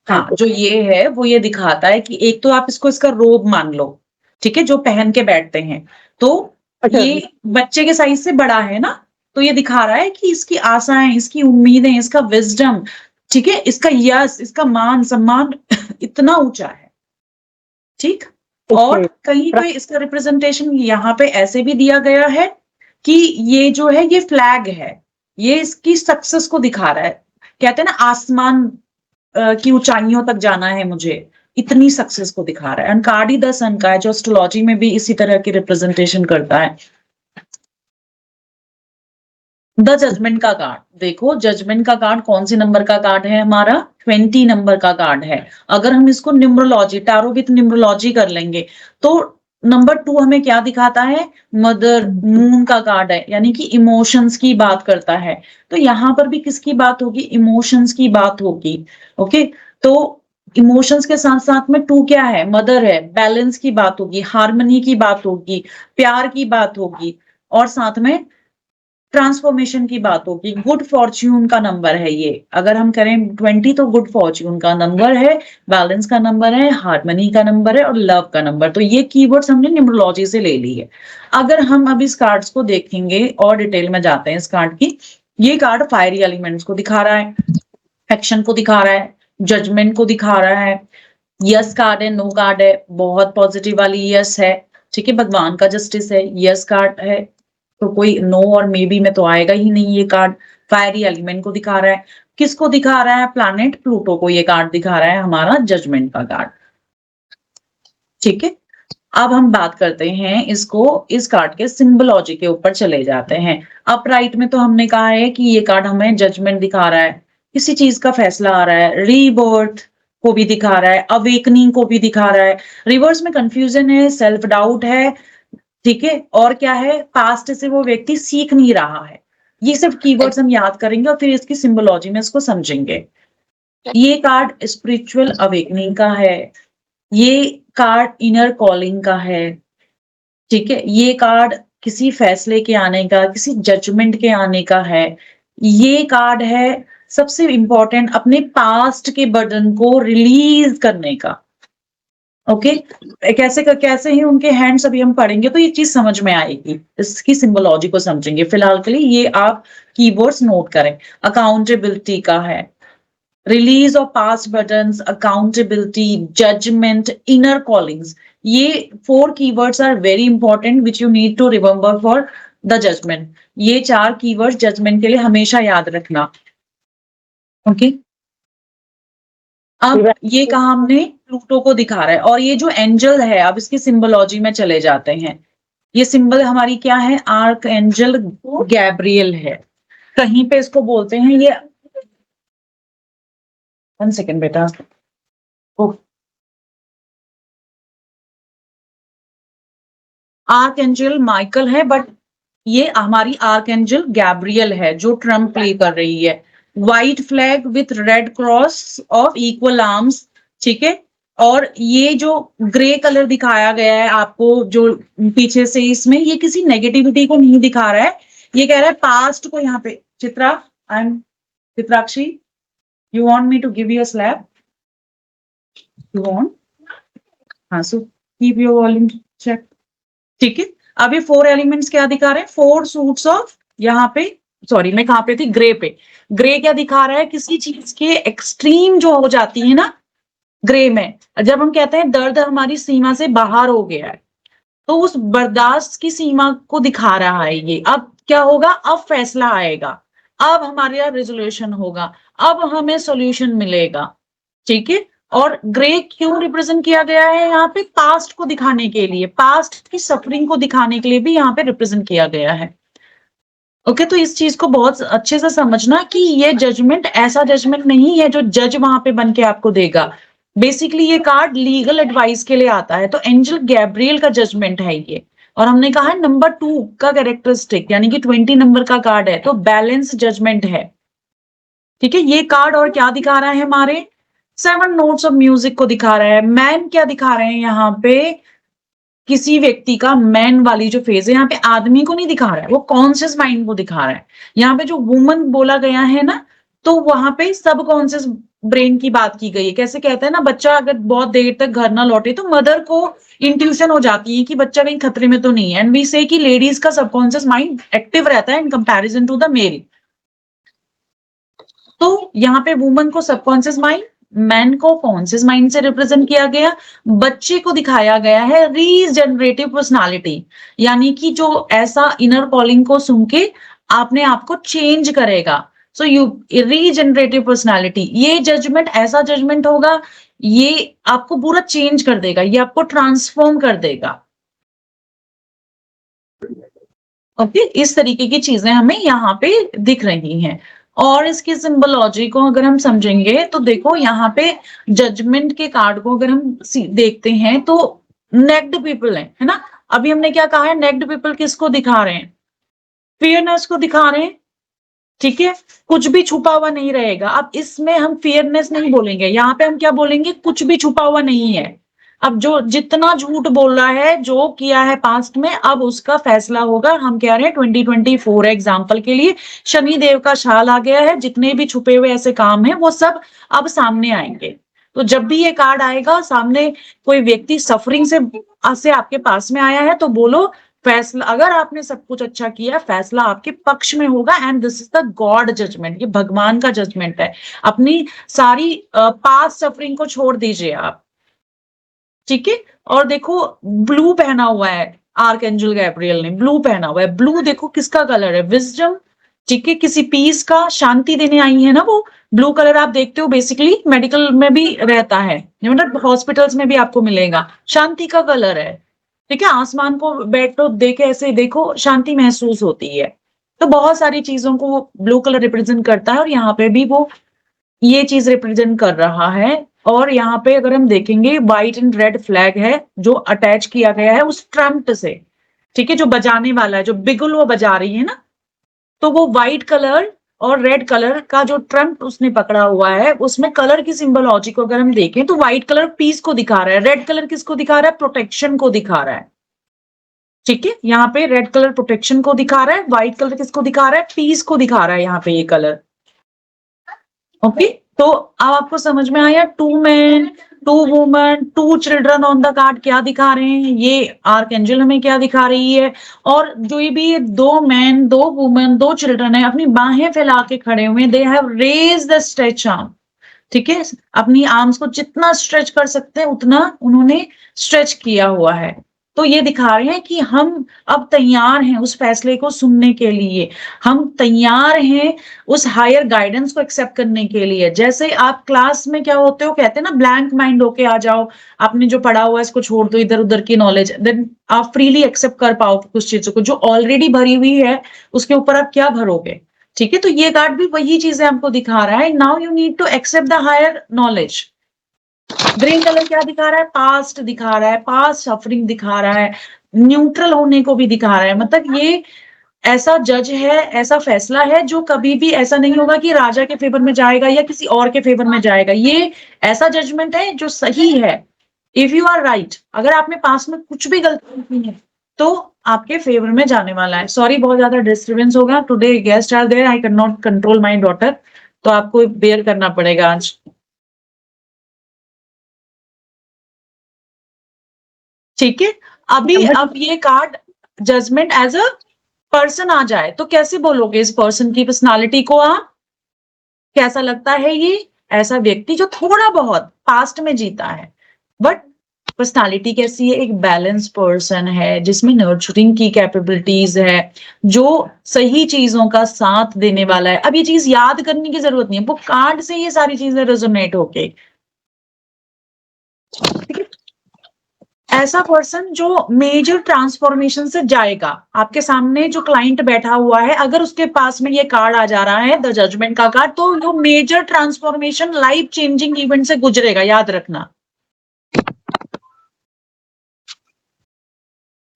A: हाँ, जो ये है वो ये दिखाता है कि एक तो आप इसको इसका रोब मान लो, ठीक है, जो पहन के बैठते हैं। तो
C: अच्छा,
A: ये बच्चे के साइज से बड़ा है ना, तो ये दिखा रहा है कि इसकी आशाएं, इसकी उम्मीदें, इसका विजडम, ठीक है, इसका यश, इसका मान सम्मान इतना ऊंचा है, ठीक। और कहीं पे इसका रिप्रेजेंटेशन यहाँ पे ऐसे भी दिया गया है कि ये जो है ये फ्लैग है, ये इसकी सक्सेस को दिखा रहा है। कहते हैं ना, आसमान की ऊंचाइयों तक जाना है मुझे, इतनी सक्सेस को दिखा रहा है। एंड कार्ड ही द सन का है, जो एस्ट्रोलॉजी में भी इसी तरह की रिप्रेजेंटेशन करता है। द जजमेंट का कार्ड, देखो जजमेंट का कार्ड कौन सी नंबर का कार्ड है हमारा, 20 नंबर का कार्ड है। अगर हम इसको न्यूमरोलॉजी, टैरो विद न्यूमरोलॉजी कर लेंगे तो नंबर 2 हमें क्या दिखाता है, मदर मून का कार्ड है, यानी कि इमोशंस की बात करता है। तो यहाँ पर भी किसकी बात होगी, इमोशंस की बात होगी। ओके, तो इमोशंस के साथ साथ में 2 क्या है, मदर है, बैलेंस की बात होगी, हार्मनी की बात होगी, प्यार की बात होगी, और साथ में ट्रांसफॉर्मेशन की बात होगी। गुड फॉर्च्यून का नंबर है ये, अगर हम करें 20 तो गुड फॉर्च्यून का नंबर है, बैलेंस का नंबर है, हार्मनी का नंबर है और लव का नंबर। तो ये कीवर्ड्स हमने न्यूमरोलॉजी से ले ली है। अगर हम अब इस कार्ड्स को देखेंगे और डिटेल में जाते हैं इस कार्ड की, ये कार्ड फायरी एलिमेंट्स को दिखा रहा है, एक्शन को दिखा रहा है, जजमेंट को दिखा रहा है। यस कार्ड है, नो कार्ड है, बहुत पॉजिटिव वाली यस है, ठीक है, भगवान का जस्टिस है, यस कार्ड है, तो कोई नो और मे बी में तो आएगा ही नहीं ये कार्ड। फायरी एलिमेंट को दिखा रहा है, किसको दिखा रहा है, प्लैनेट प्लूटो को ये कार्ड दिखा रहा है, हमारा जजमेंट का कार्ड। ठीक है, अब हम बात करते हैं इसको, इस कार्ड के सिंबोलॉजी के ऊपर चले जाते हैं। अपराइट में तो हमने कहा है कि ये कार्ड हमें जजमेंट दिखा रहा है, किसी चीज का फैसला आ रहा है, रीबर्थ को भी दिखा रहा है, अवेकनिंग को भी दिखा रहा है, रिवर्स में कंफ्यूजन है, सेल्फ डाउट है, ठीक है, और क्या है, पास्ट से वो व्यक्ति सीख नहीं रहा है। ये सब कीवर्ड्स हम याद करेंगे और फिर इसकी सिंबोलॉजी में इसको समझेंगे। ये कार्ड स्पिरिचुअल अवेकनिंग का है, ये कार्ड इनर कॉलिंग का है, ठीक है, ये कार्ड किसी फैसले के आने का, किसी जजमेंट के आने का है। ये कार्ड है सबसे इंपॉर्टेंट, अपने पास्ट के बर्डन को रिलीज करने का। ओके, कैसे ही उनके हैंड्स अभी हम पढ़ेंगे तो ये चीज समझ में आएगी, इसकी सिंबोलॉजी को समझेंगे। फिलहाल के लिए ये आप कीवर्ड्स नोट करें। अकाउंटेबिलिटी का है, release of past burdens, accountability, judgment, inner callings. ये 4 keywords are very important which you need to remember for the judgment. ये 4 कीवर्ड्स जजमेंट के लिए हमेशा याद रखना। ओके, अब ये कहा हमने, प्लूटो को दिखा रहा है, और ये जो एंजल है, अब इसकी सिंबोलॉजी में चले जाते हैं। ये सिंबल हमारी क्या है, आर्क एंजल गैब्रियल है, कहीं पे इसको बोलते हैं ये, 1 सेकेंड बेटा, आर्क एंजल माइकल है, बट ये हमारी आर्क एंजल गैब्रियल है जो ट्रम्प प्ले कर रही है। White flag with red cross of equal arms, ठीक है, और ये जो ग्रे कलर दिखाया गया है आपको जो पीछे से, इसमें ये किसी नेगेटिविटी को नहीं दिखा रहा है, ये कह रहा है पास्ट को। यहाँ पे Chitra, I am Chitrakshi, you want me to give you a slap, you want, हाँ, so keep your volume check, ठीक है। अब ये 4 एलिमेंट्स क्या दिखा रहे हैं, 4 सूट्स ऑफ, यहाँ पे सॉरी मैं कहाँ पे थी, ग्रे पे। ग्रे क्या दिखा रहा है, किसी चीज के एक्सट्रीम जो हो जाती है ना ग्रे में, जब हम कहते हैं दर्द हमारी सीमा से बाहर हो गया है, तो उस बर्दाश्त की सीमा को दिखा रहा है ये। अब क्या होगा, अब फैसला आएगा, अब हमारे यहाँ रेजोल्यूशन होगा, अब हमें सॉल्यूशन मिलेगा, ठीक है। और ग्रे क्यों रिप्रेजेंट किया गया है यहाँ पे, पास्ट को दिखाने के लिए, पास्ट की सफरिंग को दिखाने के लिए भी यहाँ पे रिप्रेजेंट किया गया है। ओके, तो इस चीज को बहुत अच्छे से समझना कि ये जजमेंट ऐसा जजमेंट नहीं है जो जज वहां पे बन के आपको देगा। बेसिकली ये कार्ड लीगल एडवाइस के लिए आता है, तो एंजल गैब्रियल का जजमेंट है ये। और हमने कहा है नंबर 2 का कैरेक्टरिस्टिक, यानी कि 20 नंबर का कार्ड है, तो बैलेंस जजमेंट है, ठीक है। ये कार्ड और क्या दिखा रहा है, हमारे 7 नोट्स ऑफ म्यूजिक को दिखा रहा है। मैन क्या दिखा रहे हैं यहाँ पे, किसी व्यक्ति का मैन वाली जो फेज है, यहाँ पे आदमी को नहीं दिखा रहा है, वो कॉन्शियस माइंड को दिखा रहा है। यहाँ पे जो वुमन बोला गया है ना, तो वहां पे सब कॉन्शियस ब्रेन की बात की गई है। कैसे कहते हैं ना, बच्चा अगर बहुत देर तक घर ना लौटे तो मदर को इंट्यूशन हो जाती है कि बच्चा कहीं खतरे में तो नहीं है। एंड वी से कि लेडीज का सबकॉन्शियस माइंड एक्टिव रहता है in comparison to the male. तो यहाँ पे वुमन को सबकॉन्शियस माइंड, मैन को कॉन्शियस माइंड से रिप्रेजेंट किया गया। बच्चे को दिखाया गया है रीजनरेटिव पर्सनालिटी, यानी कि जो ऐसा इनर कॉलिंग को सुन के अपने आप को चेंज करेगा। सो यू रीजनरेटिव पर्सनालिटी, ये जजमेंट ऐसा जजमेंट होगा, ये आपको पूरा चेंज कर देगा, ये आपको ट्रांसफॉर्म कर देगा। ओके, इस तरीके की चीजें हमें यहाँ पे दिख रही हैं। और इसकी सिंबोलॉजी को अगर हम समझेंगे तो देखो यहाँ पे जजमेंट के कार्ड को अगर हम देखते हैं तो नेक्ड पीपल है ना। अभी हमने क्या कहा है, नेक्ड पीपल किसको दिखा रहे हैं, फेयरनेस को दिखा रहे हैं, ठीक है, कुछ भी छुपा हुआ नहीं रहेगा। अब इसमें हम फेयरनेस नहीं बोलेंगे, यहाँ पे हम क्या बोलेंगे, कुछ भी छुपा हुआ नहीं है। अब जो जितना झूठ बोल रहा है, जो किया है पास्ट में, अब उसका फैसला होगा। हम कह रहे हैं 2024 एग्जाम्पल के लिए शनि देव का छाल आ गया है, जितने भी छुपे हुए ऐसे काम है वो सब अब सामने आएंगे। तो जब भी ये कार्ड आएगा सामने, कोई व्यक्ति सफरिंग से आपके पास में आया है, तो बोलो फैसला, अगर आपने सब कुछ अच्छा किया, फैसला आपके पक्ष में होगा। And this is the God judgment, ये भगवान का जजमेंट है। अपनी सारी पास्ट सफरिंग को छोड़ दीजिए आप, ठीक है। और देखो ब्लू पहना हुआ है आर्कएंजल गैब्रियल ने, ब्लू पहना हुआ है। ब्लू देखो किसका कलर है, विजडम, ठीक है, किसी पीस का, शांति देने आई है ना वो। ब्लू कलर आप देखते हो बेसिकली मेडिकल में भी रहता है, मतलब हॉस्पिटल्स में भी आपको मिलेगा, शांति का कलर है, ठीक है। आसमान को बैठो देखे ऐसे देखो, शांति महसूस होती है। तो बहुत सारी चीजों को ब्लू कलर रिप्रेजेंट करता है, और यहाँ पे भी वो ये चीज रिप्रेजेंट कर रहा है। और यहाँ पे अगर हम देखेंगे व्हाइट एंड रेड फ्लैग है जो अटैच किया गया है उस ट्रम्प से, ठीक है, जो बजाने वाला है, जो बिगुल वो बजा रही है ना, तो वो व्हाइट कलर और रेड कलर का जो ट्रम्प उसने पकड़ा हुआ है, उसमें कलर की सिंबोलॉजी को अगर हम देखें तो व्हाइट कलर पीस को दिखा रहा है, रेड कलर किसको दिखा रहा है, प्रोटेक्शन को दिखा रहा है, ठीक है। यहाँ पे रेड कलर प्रोटेक्शन को दिखा रहा है, व्हाइट कलर किसको दिखा रहा है, पीस को दिखा रहा है यहाँ पे ये कलर। ओके, तो अब आपको समझ में आया, 2 men 2 women 2 children on the card क्या दिखा रहे हैं, ये आर्कएंजल हमें क्या दिखा रही है। और जो ये भी 2 men 2 women 2 children है, अपनी बाहें फैला के खड़े हुए, they have raise the stretch arm, ठीक है, अपनी आर्म्स को जितना स्ट्रेच कर सकते हैं उतना उन्होंने स्ट्रेच किया हुआ है। तो ये दिखा रहे हैं कि हम अब तैयार हैं उस फैसले को सुनने के लिए, हम तैयार हैं उस हायर गाइडेंस को एक्सेप्ट करने के लिए। जैसे आप क्लास में क्या होते हो, कहते हैं ना ब्लैंक माइंड होके आ जाओ, आपने जो पढ़ा हुआ है इसको छोड़ दो, इधर उधर की नॉलेज, देन आप फ्रीली एक्सेप्ट कर पाओ कुछ चीजों को। जो ऑलरेडी भरी हुई है उसके ऊपर आप क्या भरोगे, ठीक है। तो ये कार्ड भी वही चीजें आपको दिखा रहा है, now you need to accept the higher knowledge. Green colour क्या दिखा रहा है, पास्ट दिखा रहा है, पास्ट सफरिंग दिखा रहा है, न्यूट्रल होने को भी दिखा रहा है। मतलब ये ऐसा जज है, ऐसा फैसला है जो कभी भी ऐसा नहीं होगा कि राजा के फेवर में जाएगा या किसी और के फेवर में जाएगा। ये ऐसा जजमेंट है जो सही है। इफ यू आर राइट, अगर आपने पास में कुछ भी गलती की है तो आपके फेवर में जाने वाला है। सॉरी, बहुत ज्यादा डिस्टर्बेंस होगा, today guest are there, I can not control my daughter, तो आपको बेयर करना पड़ेगा आज, ठीक है। अभी अब ये card judgement as a person आ जाए तो कैसे बोलोगे इस पर्सन की पर्सनालिटी को आप, कैसा लगता है ये, ऐसा व्यक्ति जो थोड़ा बहुत पास्ट में जीता है, बट पर्सनालिटी कैसी है, एक बैलेंस पर्सन है जिसमें नर्चरिंग की कैपेबिलिटीज है, जो सही चीजों का साथ देने वाला है। अब ये चीज याद करने की जरूरत नहीं है, वो कार्ड से ये सारी चीजें रेजोनेट होके, ठीक है। ऐसा पर्सन जो मेजर ट्रांसफॉर्मेशन से जाएगा, आपके सामने जो क्लाइंट बैठा हुआ है, अगर उसके पास में ये कार्ड आ जा रहा है द जजमेंट का कार्ड, तो वो major transformation life changing event से गुजरेगा, याद रखना,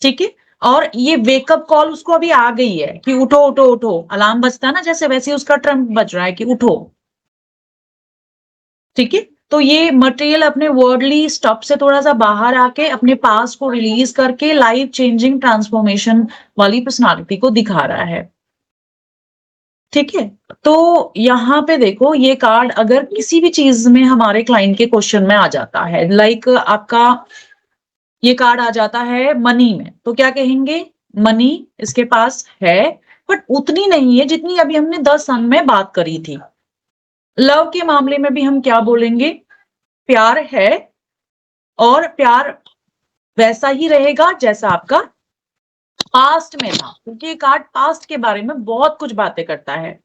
A: ठीक है। और ये वेकअप कॉल उसको अभी आ गई है कि उठो उठो उठो, अलार्म बजता है ना जैसे, वैसे उसका ट्रम्प बज रहा है कि उठो, ठीक है। तो ये मटेरियल अपने वर्डली स्टफ से थोड़ा सा बाहर आके अपने पास को रिलीज करके लाइफ चेंजिंग ट्रांसफॉर्मेशन वाली पर्सनालिटी को दिखा रहा है, ठीक है। तो यहाँ पे देखो ये कार्ड अगर किसी भी चीज में हमारे क्लाइंट के क्वेश्चन में आ जाता है, लाइक आपका ये कार्ड आ जाता है मनी में, तो क्या कहेंगे, मनी इसके पास है बट उतनी नहीं है जितनी अभी हमने 10 सन में बात करी थी। लव के मामले में भी हम क्या बोलेंगे, प्यार है और प्यार वैसा ही रहेगा जैसा आपका पास्ट में था, क्योंकि ये कार्ड पास्ट के बारे में बहुत कुछ बातें करता है।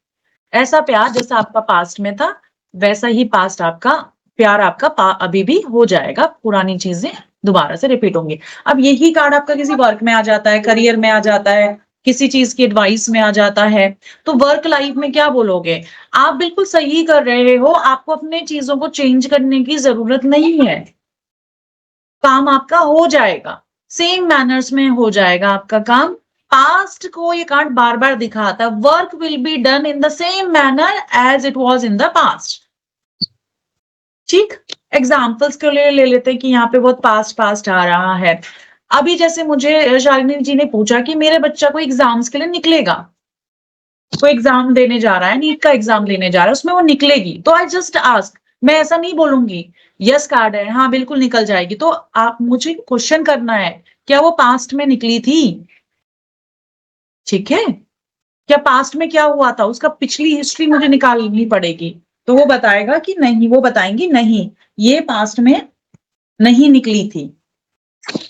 A: ऐसा प्यार जैसा आपका पास्ट में था वैसा ही पास्ट आपका प्यार आपका अभी भी हो जाएगा, पुरानी चीजें दोबारा से रिपीट होंगी। अब यही कार्ड आपका किसी वर्क में आ जाता है, करियर में आ जाता है, किसी चीज की एडवाइस में आ जाता है। तो वर्क लाइफ में क्या बोलोगे? आप बिल्कुल सही कर रहे हो, आपको अपने चीजों को चेंज करने की जरूरत नहीं है, काम आपका हो जाएगा, सेम मैनर्स में हो जाएगा आपका काम। पास्ट को ये कार्ड बार बार दिखाता है, work will be done in the same manner as it was in the past. ठीक, एग्जाम्पल्स के लिए ले लेते हैं कि यहाँ पे बहुत पास्ट पास्ट आ रहा है। अभी जैसे मुझे शालिनी जी ने पूछा कि मेरे बच्चा को एग्जाम्स के लिए निकलेगा, कोई एग्जाम देने जा रहा है, नीट का एग्जाम देने जा रहा है, उसमें वो निकलेगी, तो आई जस्ट आस्क, मैं ऐसा नहीं बोलूंगी यस कार्ड है, हाँ बिल्कुल निकल जाएगी। तो आप मुझे क्वेश्चन करना है, क्या वो पास्ट में निकली थी? ठीक है, क्या पास्ट में क्या हुआ था, उसका पिछली हिस्ट्री मुझे निकालनी पड़ेगी। तो वो बताएगा कि नहीं, वो बताएंगी नहीं, ये पास्ट में नहीं निकली थी।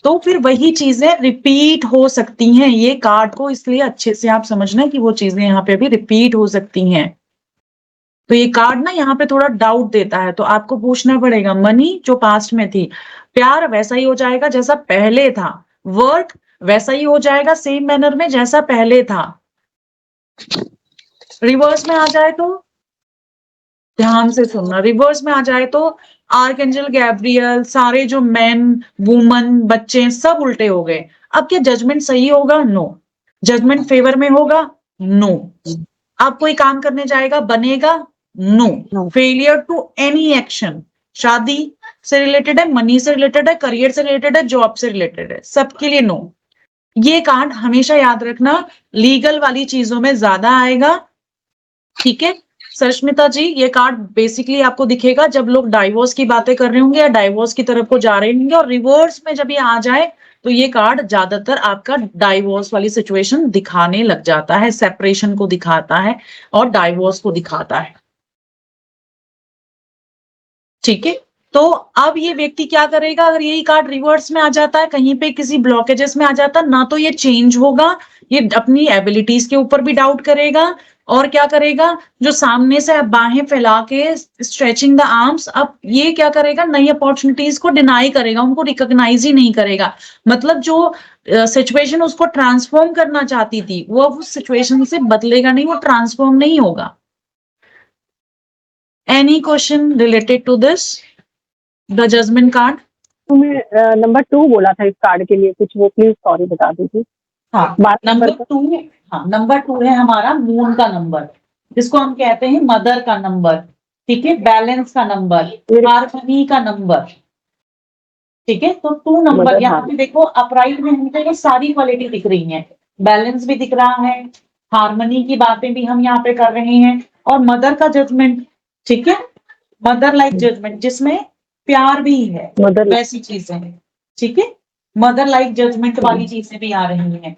A: तो फिर वही चीजें रिपीट हो सकती हैं, ये कार्ड को इसलिए अच्छे से आप समझना कि वो चीजें यहाँ पे भी रिपीट हो सकती हैं। तो ये कार्ड ना यहाँ पे थोड़ा डाउट देता है, तो आपको पूछना पड़ेगा, मनी जो पास्ट में थी, प्यार वैसा ही हो जाएगा जैसा पहले था, वर्क वैसा ही हो जाएगा सेम मैनर में जैसा पहले था। रिवर्स में आ जाए तो ध्यान से सुनना, रिवर्स में आ जाए तो आर्कएंजल गैब्रियल, सारे जो मैन वुमन बच्चे सब उल्टे हो गए। अब क्या जजमेंट सही होगा? नो। जजमेंट फेवर में होगा? नो। आप कोई काम करने जाएगा, बनेगा? No. Failure to any action, शादी से रिलेटेड है, मनी से रिलेटेड है, करियर से रिलेटेड है, जॉब से रिलेटेड है, सबके लिए नो। ये कार्ड हमेशा याद रखना, लीगल वाली चीजों में ज्यादा आएगा। ठीक है सरस्मिता जी, ये कार्ड बेसिकली आपको दिखेगा जब लोग डाइवोर्स की बातें कर रहे होंगे या डाइवोर्स की तरफ को जा रहे होंगे, और रिवर्स में जब ये आ जाए तो ये कार्ड ज्यादातर आपका डाइवोर्स वाली सिचुएशन दिखाने लग जाता है, सेपरेशन को दिखाता है और डाइवोर्स को दिखाता है। ठीक है, तो अब ये व्यक्ति क्या करेगा, अगर यही कार्ड रिवर्स में आ जाता है, कहीं पे किसी ब्लॉकेजेस में आ जाता, ना तो ये चेंज होगा, ये अपनी एबिलिटीज के ऊपर भी डाउट करेगा, और क्या करेगा, जो सामने से बाहें फैला के स्ट्रेचिंग द आर्म्स, अब ये क्या करेगा, नई अपॉर्चुनिटीज को डिनाई करेगा, उनको रिकॉग्नाइज ही नहीं करेगा। मतलब जो सिचुएशन उसको ट्रांसफॉर्म करना चाहती थी, वो अब उस सिचुएशन से बदलेगा नहीं, वो ट्रांसफॉर्म नहीं होगा। Any question related to this the judgment card?
E: तुम्हें नंबर 2 बोला था इस कार्ड के लिए कुछ, वो प्लीज सॉरी बता दीजिए।
A: हाँ,
E: बात
A: नंबर 2, हाँ नंबर 2 है हमारा मून का नंबर, जिसको हम कहते हैं मदर का नंबर। ठीक है, बैलेंस का नंबर, हार्मनी का नंबर। ठीक है, तो 2 नंबर यहाँ पे देखो, अपराइट में हमको ये सारी क्वालिटी दिख रही है, बैलेंस भी दिख रहा है, हार्मनी की बातें भी हम यहाँ पे कर रहे हैं, और मदर का जजमेंट। ठीक है, मदर लाइक जजमेंट जिसमें प्यार भी है, वैसी चीजें हैं। ठीक है, मदर लाइक जजमेंट वाली चीजें भी आ रही हैं।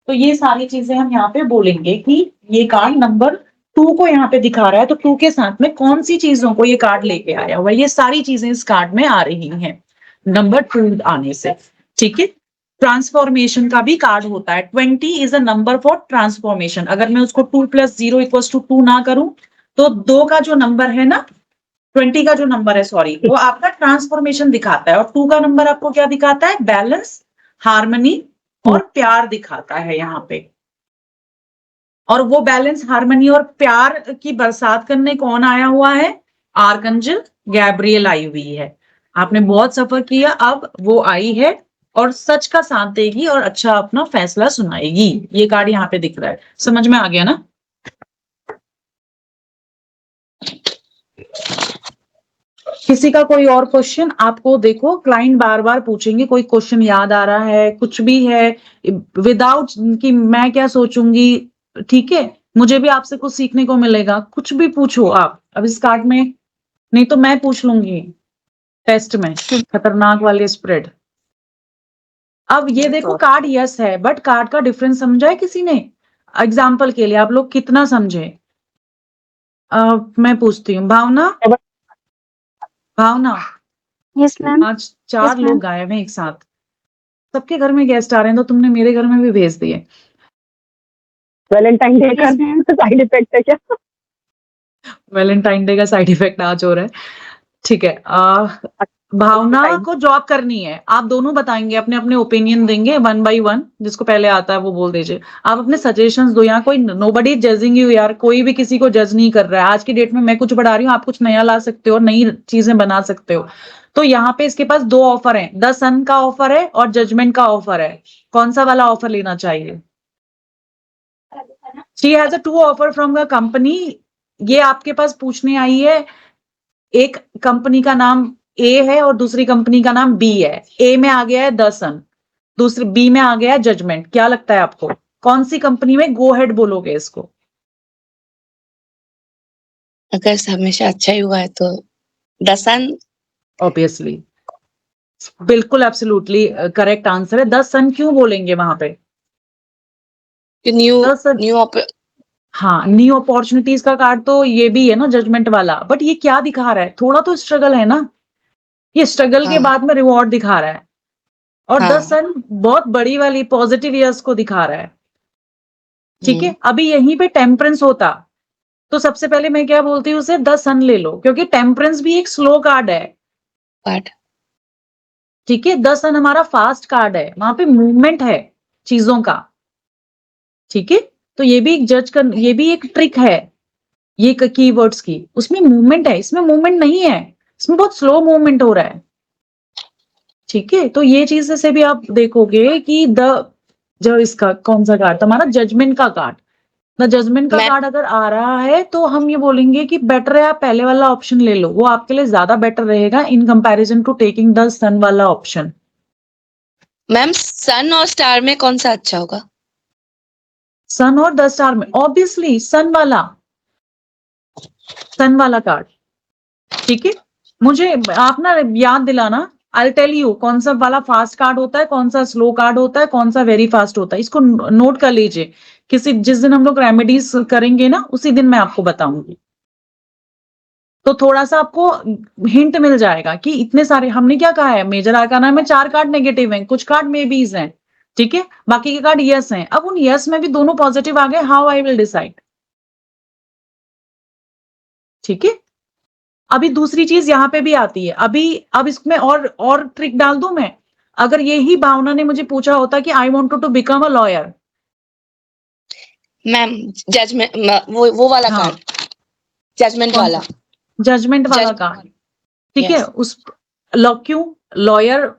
A: तो ये सारी चीजें हम यहाँ पे बोलेंगे कि ये कार्ड नंबर 2 को यहाँ पे दिखा रहा है, तो 2 के साथ में कौन सी चीजों को ये कार्ड लेके आया हुआ है, ये सारी चीजें इस कार्ड में आ रही हैं नंबर 2 आने से। ठीक है, ट्रांसफॉर्मेशन का भी कार्ड होता है, 20 is a number for transformation. अगर मैं उसको 2 + 0 = 2 ना करूं, तो 2 का जो नंबर है ना, 20 का जो नंबर है, सॉरी, वो आपका ट्रांसफॉर्मेशन दिखाता है, और 2 का नंबर आपको क्या दिखाता है, बैलेंस, हार्मनी और प्यार दिखाता है यहाँ पे। और वो बैलेंस, हार्मनी और प्यार की बरसात करने कौन आया हुआ है, आर्कएंजल गैब्रियल आई हुई है। आपने बहुत सफर किया, अब वो आई है और सच का साथ देगी और अच्छा अपना फैसला सुनाएगी। ये कार्ड यहाँ पे दिख रहा है, समझ में आ गया ना? किसी का कोई और क्वेश्चन? आपको देखो क्लाइंट बार बार पूछेंगे, कोई क्वेश्चन याद आ रहा है, कुछ भी है, विदाउट कि मैं क्या सोचूंगी। ठीक है, मुझे भी आपसे कुछ सीखने को मिलेगा, कुछ भी पूछो आप अब इस कार्ड में, नहीं तो मैं पूछ लूंगी टेस्ट में, खतरनाक वाले स्प्रेड। अब ये देखो कार्ड यस है, बट कार्ड का डिफरेंस समझा है किसी ने? एग्जाम्पल के लिए आप लोग कितना समझे? मैं पूछती हूँ, भावना, भावना,
C: यस मैम।
A: आज 4 लोग गायब हैं एक साथ, सबके घर में गेस्ट आ रहे हैं, तो तुमने मेरे घर में भी भेज दिए।
E: वैलेंटाइन डे का साइड इफेक्ट है क्या?
A: वैलेंटाइन डे का साइड इफेक्ट आज हो रहा है। ठीक है, भावना
E: Time.
A: को जॉब करनी है, आप दोनों बताएंगे, अपने अपने ओपिनियन देंगे 1 by 1, जिसको पहले आता है वो बोल दीजिए। आप अपने सजेशंस दो, यहाँ कोई नोबडी जजिंग यू यार, कोई भी किसी को जज नहीं कर रहा है। आज की डेट में मैं कुछ बढ़ा रही हूँ, आप कुछ नया ला सकते हो, नई चीजें बना सकते हो। तो यहाँ पे इसके पास 2 ऑफर है, द सन का ऑफर है और जजमेंट का ऑफर है। कौन सा वाला ऑफर लेना चाहिए? She has a 2 offer from the company. ये आपके पास पूछने आई है, एक कंपनी का नाम ए है और दूसरी कंपनी का नाम बी है। ए में आ गया है द सन, दूसरी बी में आ गया है जजमेंट। क्या लगता है आपको कौन सी कंपनी में गो हेड बोलोगे इसको?
D: अगर हमेशा अच्छा ही हुआ है तो द सन।
A: ऑब्वियसली, बिल्कुल एब्सोल्युटली करेक्ट आंसर है। द सन क्यों बोलेंगे वहां पे?
D: न्यू
A: द सन,
D: न्यू
A: हाँ, न्यू अपॉर्चुनिटीज का कार्ड तो ये भी है ना जजमेंट वाला, बट ये क्या दिखा रहा है? थोड़ा तो स्ट्रगल है ना, ये स्ट्रगल के
D: हाँ।
A: बाद में रिवॉर्ड दिखा रहा है। और द
D: हाँ।
A: सन बहुत बड़ी वाली पॉजिटिव ईयर्स को दिखा रहा है, ठीक है। अभी यहीं पे टेम्परेंस होता तो सबसे पहले मैं क्या बोलती हूँ उसे, द सन ले लो, क्योंकि टेम्परेंस भी एक स्लो कार्ड है,
D: कार्ड।
A: ठीक है। द सन हमारा फास्ट कार्ड है, वहां पे मूवमेंट है चीजों का, ठीक है। तो ये भी एक ये भी एक ट्रिक है ये कीवर्ड्स की, उसमें मूवमेंट है, इसमें मूवमेंट नहीं है, इसमें बहुत स्लो मूवमेंट हो रहा है, ठीक है। तो ये चीज से भी आप देखोगे कि जो इसका कौन सा कार्ड हमारा जजमेंट का कार्ड, द जजमेंट का कार्ड अगर आ रहा है तो हम ये बोलेंगे कि बेटर है आप पहले वाला ऑप्शन ले लो, वो आपके लिए ज्यादा बेटर रहेगा in comparison to taking the sun वाला ऑप्शन।
D: मैम सन और स्टार में कौन सा अच्छा होगा?
A: सन और द स्टार में ऑब्वियसली सन वाला कार्ड, ठीक है। मुझे आप ना याद दिलाना, आई टेल यू कौन सा वाला फास्ट कार्ड होता है, कौन सा स्लो कार्ड होता है, कौन सा वेरी फास्ट होता है, इसको नोट कर लीजिए। जिस दिन हम लोग रेमेडीज करेंगे ना उसी दिन मैं आपको बताऊंगी, तो थोड़ा सा आपको हिंट मिल जाएगा कि इतने सारे हमने क्या कहा है, मेजर आर्काना में 4 कार्ड नेगेटिव हैं, कुछ कार्ड मे बीज हैं, ठीक है, बाकी के कार्ड यस हैं। अब उन यस में भी दोनों पॉजिटिव आ गए, हाउ आई विल डिसाइड, ठीक है। अभी दूसरी चीज यहाँ पे भी आती है, अब इसमें और ट्रिक डाल दूं मैं। अगर यही भावना ने मुझे पूछा होता कि I want to become a lawyer,
D: ma'am judgment वो वाला
A: हाँ,
D: कार्ड, जजमेंट वाला,
A: जजमेंट वाला कार्ड, ठीक है। उस क्यों लॉयर,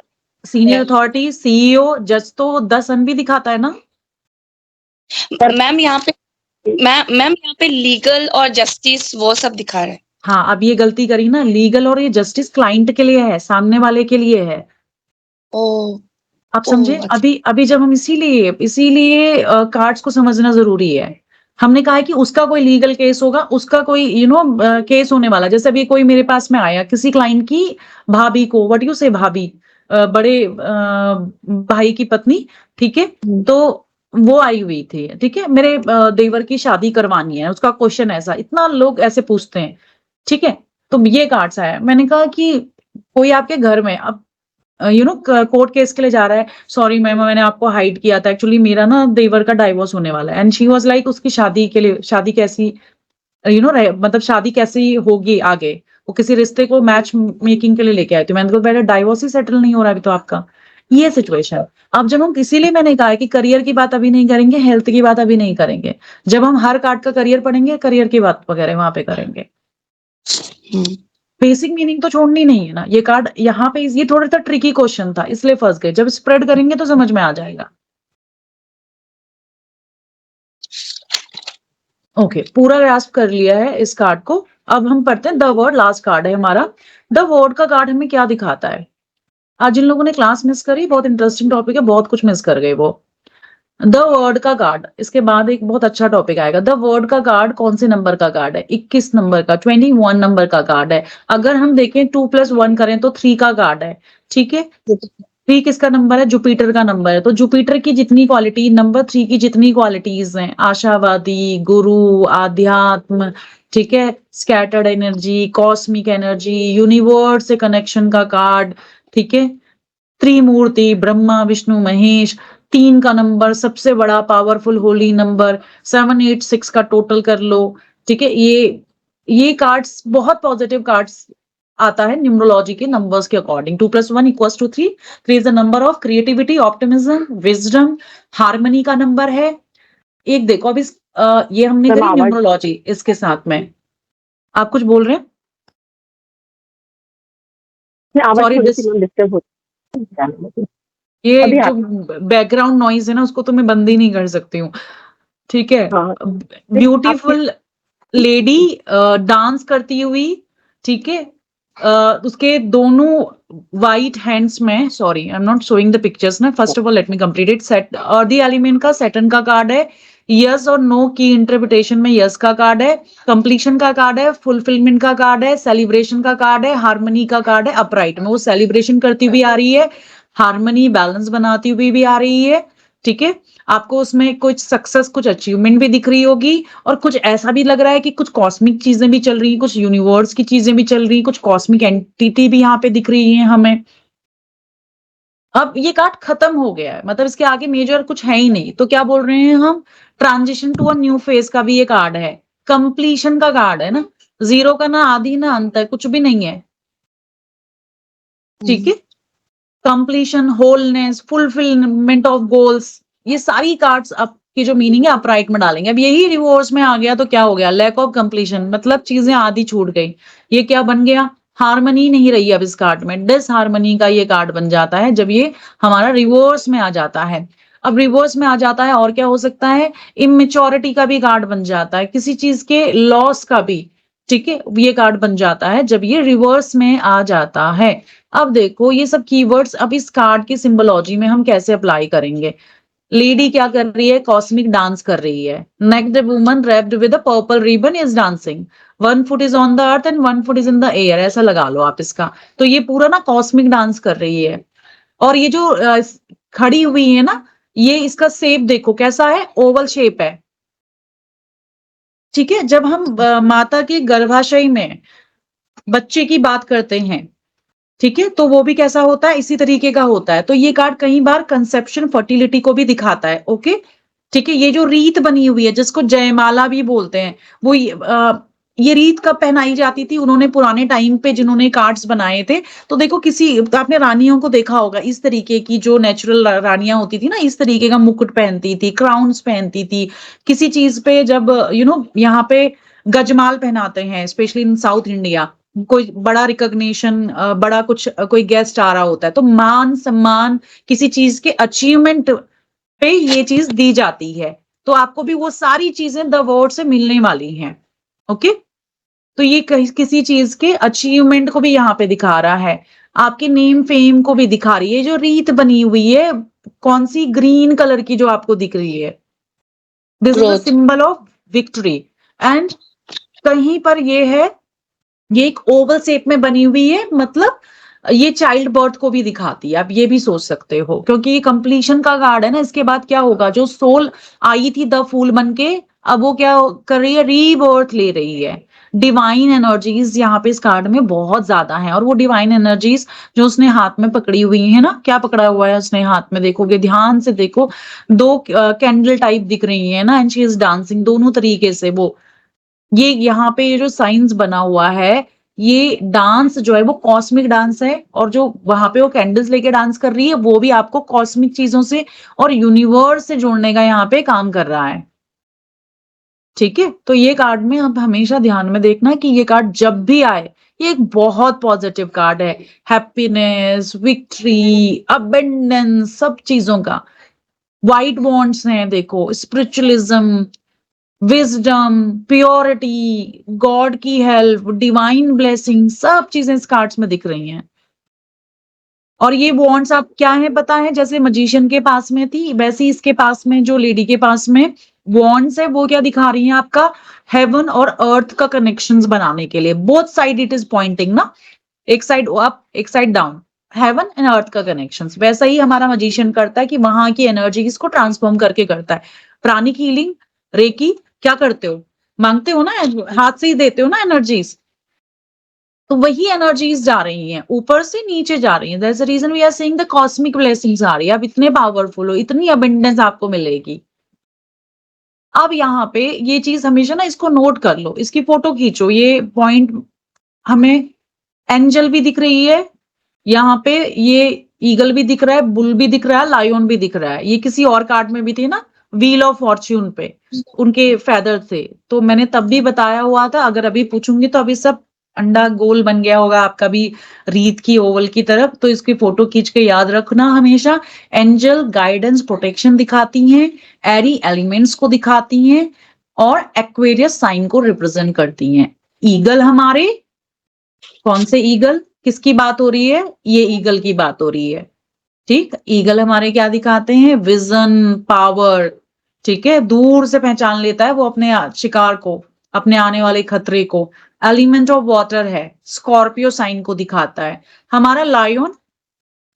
A: सीनियर अथॉरिटी, सीईओ, जज तो द सन भी दिखाता है ना।
D: मैम यहाँ पे लीगल और जस्टिस वो सब दिखा रहे हैं।
A: हाँ, अब ये गलती करी ना, लीगल और ये जस्टिस क्लाइंट के लिए है, सामने वाले के लिए है।
D: ओ,
A: आप समझे? अभी जब हम इसीलिए कार्ड्स को समझना जरूरी है। हमने कहा है कि उसका कोई लीगल केस होगा, उसका कोई केस होने वाला। जैसे अभी कोई मेरे पास में आया, किसी क्लाइंट की भाभी को, व्हाट यू से भाभी, बड़े भाई की पत्नी, ठीक है, तो वो आई हुई थी, ठीक है, मेरे देवर की शादी करवानी है, उसका क्वेश्चन ऐसा, इतना लोग ऐसे पूछते हैं, ठीक है। तो ये कार्ड्स आया, मैंने कहा कि कोई आपके घर में अब कोर्ट केस के लिए जा रहा है, सॉरी मैम मैंने आपको हाइड किया था, एक्चुअली मेरा ना देवर का डाइवोर्स होने वाला है। एंड शी वाज लाइक उसकी शादी के लिए, शादी कैसी मतलब शादी कैसी होगी आगे, वो किसी रिश्ते को मैच मेकिंग के लिए लेके आए थे। मैंने कहा पहले डाइवोर्स ही सेटल नहीं हो रहा अभी तो आपका, ये सिचुएशन। अब जब हम इसीलिए मैंने कहा है कि करियर की बात अभी नहीं करेंगे, हेल्थ की बात अभी नहीं करेंगे, जब हम हर कार्ड का करियर पढ़ेंगे करियर की बात वगैरह वहां पे करेंगे। बेसिक मीनिंग तो छोड़नी नहीं है ना। ये कार्ड यहाँ पे ये थोड़ा सा ट्रिकी क्वेश्चन था इसलिए फंस गए, जब स्प्रेड करेंगे तो समझ में आ जाएगा। ओके, पूरा ग्रास्प कर लिया है इस कार्ड को। अब हम पढ़ते हैं द वर्ड, लास्ट कार्ड है हमारा। द वर्ड का कार्ड हमें क्या दिखाता है? आज जिन लोगों ने क्लास मिस करी, बहुत इंटरेस्टिंग टॉपिक है, बहुत कुछ मिस कर गए वो। द वर्ड का कार्ड, इसके बाद एक बहुत अच्छा टॉपिक आएगा। द वर्ड का कार्ड कौन से नंबर का कार्ड है? 21 नंबर का, 21 नंबर का कार्ड है। अगर हम देखें 2+1 करें तो 3 का कार्ड है, ठीक है। 3 किसका नंबर है? जुपिटर का नंबर है। तो जुपिटर की जितनी क्वालिटी, नंबर 3 की जितनी क्वालिटीज हैं, आशावादी, गुरु, आध्यात्म, ठीक है, scattered energy, cosmic energy, universe से कनेक्शन का कार्ड, ठीक है, त्रिमूर्ति, ब्रह्मा विष्णु महेश, 3 का नंबर सबसे बड़ा पावरफुल होली नंबर, 786 का टोटल कर लो, ठीक है। ये कार्ड्स बहुत पॉजिटिव कार्ड्स आता है न्यूमरोलॉजी के नंबर्स के according. 2 + 1 = 3। 3 is the number of creativity, optimism, wisdom, harmony का नंबर है। एक देखो अब ये हमने
E: मैम
A: करी
E: आवाज
A: न्यूमरोलॉजी, इसके साथ में आप कुछ बोल रहे हैं?
E: आवाज
A: सॉरी,
E: थोड़ी सी मैम डिस्टर्ब होती है।
A: ये
E: अभी
A: जो बैकग्राउंड नॉइज है ना, उसको तो मैं बंद ही नहीं कर सकती हूँ। ठीक है।
E: हाँ आपने
A: ब्यूटीफुल लेडी डांस करती हुई, ठीक है। उसके दोनों वाइट हैंड्स में, sorry I am not showing the pictures ना, first of all let me complete it. Set earthy element का सैटर्न का कार्ड है। यस और नो की इंटरप्रिटेशन में यस का कार्ड है, कंप्लीशन का कार्ड है, फुलफिलमेंट का कार्ड है, सेलिब्रेशन का कार्ड है, हार्मनी का कार्ड है। अपराइट में वो सेलिब्रेशन करती हुई आ रही है, हार्मनी बैलेंस बनाती हुई भी आ रही है। ठीक है। आपको उसमें कुछ सक्सेस, कुछ अचीवमेंट भी दिख रही होगी, और कुछ ऐसा भी लग रहा है कि कुछ कॉस्मिक चीजें भी चल रही हैं, कुछ यूनिवर्स की चीजें भी चल रही हैं, कुछ कॉस्मिक एंटिटी भी यहाँ पे दिख रही है हमें। अब ये कार्ड खत्म हो गया है, मतलब इसके आगे मेजर कुछ है ही नहीं, तो क्या बोल रहे हैं हम, transition to a new phase का भी ये कार्ड है, कंप्लीशन का कार्ड है ना, जीरो का ना आदि ना अंत है, कुछ भी नहीं है। ठीक है। Completion, wholeness, fulfilment of goals, ये सारी कार्ड्स आपकी जो मीनिंग है अपराइट में डालेंगे। अब यही रिवर्स में आ गया तो क्या हो गया, लैक ऑफ कंप्लीशन, मतलब चीजें आधी छूट गई। ये क्या बन गया, हार्मनी नहीं रही अब इस कार्ड में, डिसहार्मनी का ये कार्ड बन जाता है जब ये हमारा रिवर्स में आ जाता है। अब रिवर्स में आ जाता है और क्या हो सकता है, इमेच्योरिटी का भी कार्ड बन जाता है, किसी चीज के लॉस का भी। ठीक है, ये कार्ड बन जाता है जब ये रिवर्स में आ जाता है। अब देखो ये सब कीवर्ड्स अब इस कार्ड की सिंबोलॉजी में हम कैसे अप्लाई करेंगे। लेडी क्या कर रही है, कॉस्मिक डांस कर रही है। Naked woman wrapped with a purple ribbon is dancing, 1 foot is on the earth and 1 foot is in the air, ऐसा लगा लो आप इसका। तो ये पूरा ना कॉस्मिक डांस कर रही है। और ये जो खड़ी हुई है ना, ये इसका शेप देखो कैसा है, ओवल शेप है। ठीक है। जब हम माता के गर्भाशय में बच्चे की बात करते हैं, ठीक है, तो वो भी कैसा होता है, इसी तरीके का होता है। तो ये कार्ड कई बार कंसेप्शन, फर्टिलिटी को भी दिखाता है। ओके। ठीक है। ये जो रीत बनी हुई है जिसको जयमाला भी बोलते हैं, वो ये रीत कब पहनाई जाती थी, उन्होंने पुराने टाइम पे जिन्होंने कार्ड्स बनाए थे, तो देखो किसी आपने रानियों को देखा होगा, इस तरीके की जो नेचुरल रानियां होती थी ना, इस तरीके का मुकुट पहनती थी, क्राउन्स पहनती थी। किसी चीज पे जब यहाँ पे गजमाल पहनाते हैं, स्पेशली इन साउथ इंडिया, कोई बड़ा रिकॉग्निशन, बड़ा कुछ कोई गेस्ट आ रहा होता है, तो मान सम्मान, किसी चीज के अचीवमेंट पे ये चीज दी जाती है। तो आपको भी वो सारी चीजें द वर्ड से मिलने वाली हैं। ओके। तो ये किसी चीज के अचीवमेंट को भी यहाँ पे दिखा रहा है, आपके नेम फेम को भी दिखा रही है। जो रीत बनी हुई है कौन सी, ग्रीन कलर की जो आपको दिख रही है, this is the
D: growth.
A: Symbol of victory. And कहीं पर ये है, ये एक ओवल शेप में बनी हुई है, मतलब ये चाइल्ड बर्थ को भी दिखाती है, आप ये भी सोच सकते हो, क्योंकि ये कंप्लीशन का कार्ड है ना। इसके बाद क्या होगा, जो सोल आई थी द फूल बन के, अब वो क्या कर रही है, रीबर्थ ले रही है। डिवाइन एनर्जीज यहाँ पे इस कार्ड में बहुत ज्यादा है, और वो डिवाइन एनर्जीज जो उसने हाथ में पकड़ी हुई है ना, क्या पकड़ा हुआ है उसने हाथ में, देखोगे ध्यान से देखो, दो कैंडल टाइप दिख रही है ना, एंड शी इज डांसिंग दोनों तरीके से। वो ये यहाँ पे ये जो साइंस बना हुआ है, ये डांस जो है वो कॉस्मिक डांस है, और जो वहां पे वो कैंडल्स लेके डांस कर रही है, वो भी आपको कॉस्मिक चीजों से और यूनिवर्स से जोड़ने का यहाँ पे काम कर रहा है। ठीक है। तो ये कार्ड में आप हमेशा ध्यान में देखना कि ये कार्ड जब भी आए, ये एक बहुत पॉजिटिव कार्ड है, हैप्पीनेस, विक्ट्री, अबेंडेंस, सब चीजों का। व्हाइट वॉन्ड्स हैं देखो, स्पिरिचुअलिज्म, विजडम, प्योरिटी, गॉड की हेल्प, डिवाइन ब्लेसिंग, सब चीजें इस कार्ड्स में दिख रही हैं। और ये वॉन्ड्स आप क्या है पता है, जैसे मजिशियन के पास में थी, वैसे ही इसके पास में, जो लेडी के पास में वॉन्ड्स है, वो क्या दिखा रही हैं, आपका हेवन और अर्थ का कनेक्शंस बनाने के लिए। Both side it is pointing ना, एक साइड अप एक side down, heaven and earth का कनेक्शंस। वैसा ही हमारा मजिशियन करता है कि वहां की एनर्जीज को ट्रांसफॉर्म करके करता है। प्राणिक हीलिंग, रेकी, क्या करते हो, मांगते हो ना, हाथ से ही देते हो ना एनर्जीज, तो वही एनर्जीज जा रही हैं, ऊपर से नीचे जा रही हैं। That's the reason we are saying the cosmic blessings आ रही है। आप इतने पावरफुल हो, इतनी अबंडेंस आपको मिलेगी। अब यहाँ पे ये चीज हमेशा ना इसको नोट कर लो, इसकी फोटो खींचो, ये पॉइंट हमें एंजल भी दिख रही है, यहाँ पे ये ईगल भी दिख रहा है, बुल भी दिख रहा है, लायन भी दिख रहा है। ये किसी और कार्ड में भी थी ना, व्हील ऑफ फॉर्च्यून पे उनके फेदर थे, तो मैंने तब भी बताया हुआ था। अगर अभी पूछूंगी तो अभी सब अंडा गोल बन गया होगा आपका भी, रीत की ओवल की तरफ, तो इसकी फोटो खींच के याद रखना हमेशा। एंजल गाइडेंस प्रोटेक्शन दिखाती हैं, एरी एलिमेंट्स को दिखाती हैं और एक्वेरियस साइन को रिप्रेजेंट करती हैं। ईगल हमारे, कौन से ईगल, किसकी बात हो रही है, ये ईगल की बात हो रही है, ठीक। ईगल हमारे क्या दिखाते हैं, विजन, पावर, ठीक है, दूर से पहचान लेता है वो अपने शिकार को, अपने आने वाले खतरे को। एलिमेंट ऑफ वाटर है, स्कॉर्पियो साइन को दिखाता है। हमारा लायन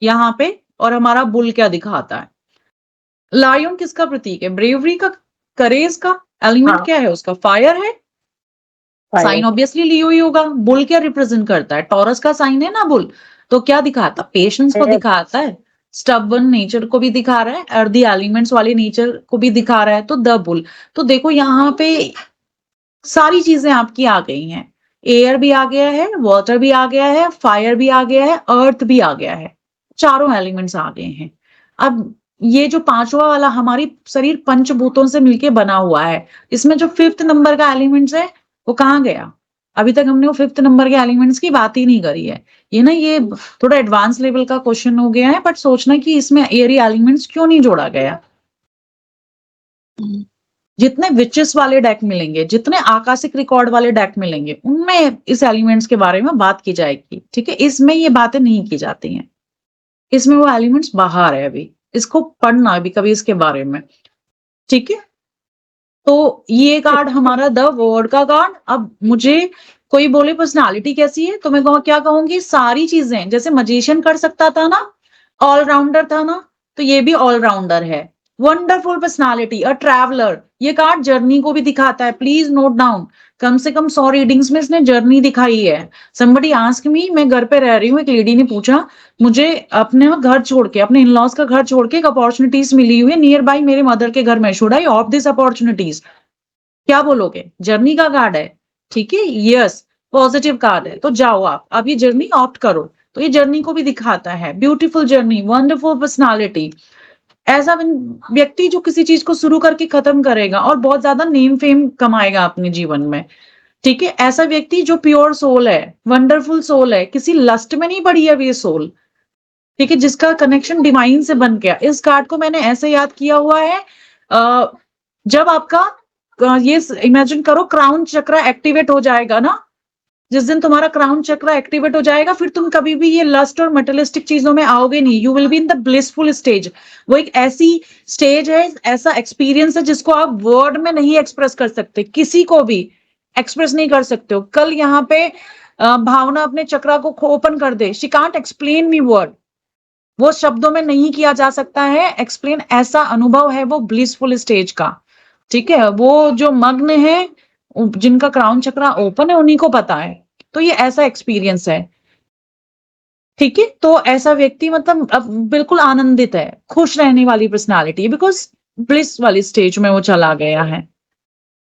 A: यहाँ पे, और हमारा बुल क्या दिखाता है, लायन किसका प्रतीक है, ब्रेवरी का, करेज का। एलिमेंट
E: हाँ।
A: क्या है उसका, फायर है, साइन ऑब्वियसली लियो ही होगा। बुल क्या रिप्रेजेंट करता है, टॉरस का साइन है ना बुल, तो क्या दिखाता, पेशेंस को दिखाता है, स्टबर्न नेचर को भी दिखा रहा है, और दी एलिमेंट्स वाले नेचर को भी दिखा रहा है, तो द बुल। तो देखो यहाँ पे सारी चीजें आपकी आ गई हैं, एयर भी आ गया है, वाटर भी आ गया है, फायर भी आ गया है, अर्थ भी आ गया है, चारों एलिमेंट्स आ गए हैं। अब ये जो पांचवा वाला, हमारी शरीर पंचभूतों से मिलके बना हुआ है, इसमें जो 5th नंबर का एलिमेंट्स है वो कहाँ गया, अभी तक हमने वो 5th नंबर के एलिमेंट्स की बात ही नहीं करी है। ये ना, ये थोड़ा एडवांस लेवल का क्वेश्चन हो गया है, बट सोचना कि इसमें एयरी एलिमेंट्स क्यों नहीं जोड़ा गया। जितने विचेस वाले डेक मिलेंगे, जितने आकाशिक रिकॉर्ड वाले डेक मिलेंगे, उनमें इस एलिमेंट्स के बारे में बात की जाएगी, ठीक है। इसमें ये बातें नहीं की जाती हैं, इसमें वो एलिमेंट्स बाहर है, अभी इसको पढ़ना अभी कभी इसके बारे में, ठीक है। तो ये कार्ड हमारा द वर्ड का कार्ड। अब मुझे कोई बोले पर्सनालिटी कैसी है, तो मैं क्या कहूंगी, सारी चीजें, जैसे मजिशियन कर सकता था ना, ऑलराउंडर था ना, तो ये भी ऑलराउंडर है। वंडरफुल पर्सनालिटी, अ ट्रैवलर, ये कार्ड जर्नी को भी दिखाता है, प्लीज नोट डाउन। कम से कम 100 रीडिंग्स में इसने जर्नी दिखाई है। समबडी आस्क मी, मैं घर पे रह रही हूँ, एक लेडी ने पूछा मुझे, अपने घर छोड़ के, अपने इन-लॉज का घर छोड़ के एक अपॉर्चुनिटीज मिली हुई है नियर बाई मेरे मदर के घर में, should I opt this opportunities, क्या बोलोगे, जर्नी का कार्ड है, ठीक है, यस, पॉजिटिव कार्ड है, तो जाओ आप, अब ये जर्नी ऑप्ट करो। तो ये जर्नी को भी दिखाता है, ब्यूटीफुल जर्नी, वंडरफुल पर्सनालिटी, ऐसा व्यक्ति जो किसी चीज को शुरू करके खत्म करेगा और बहुत ज्यादा नेम फेम कमाएगा अपने जीवन में, ठीक है। ऐसा व्यक्ति जो प्योर सोल है, वंडरफुल सोल है, किसी लस्ट में नहीं पड़ी है ये सोल, ठीक है, जिसका कनेक्शन डिवाइन से बन गया। इस कार्ड को मैंने ऐसे याद किया हुआ है, जब आपका ये इमेजिन करो, क्राउन चक्र एक्टिवेट हो जाएगा ना, जिस दिन तुम्हारा क्राउन चक्र एक्टिवेट हो जाएगा, फिर तुम कभी भी ये लस्ट और मटेरियलिस्टिक चीजों में आओगे नहीं, you will be in the blissful stage. वो एक ऐसी स्टेज है, ऐसा एक्सपीरियंस है जिसको आप वर्ड में नहीं एक्सप्रेस कर सकते, किसी को भी एक्सप्रेस नहीं कर सकते हो। कल यहाँ पे भावना अपने चक्रा को ओपन कर दे, she can't explain me word, वो शब्दों में नहीं किया जा सकता है एक्सप्लेन, ऐसा अनुभव है वो ब्लिसफुल स्टेज का, ठीक है। वो जो मग्न है, जिनका क्राउन चक्रा ओपन है, उन्हीं को पता है। तो ये ऐसा एक्सपीरियंस है, ठीक है। तो ऐसा व्यक्ति मतलब अब बिल्कुल आनंदित है, खुश रहने वाली पर्सनालिटी, बिकॉज ब्लिस वाली स्टेज में वो चला गया है,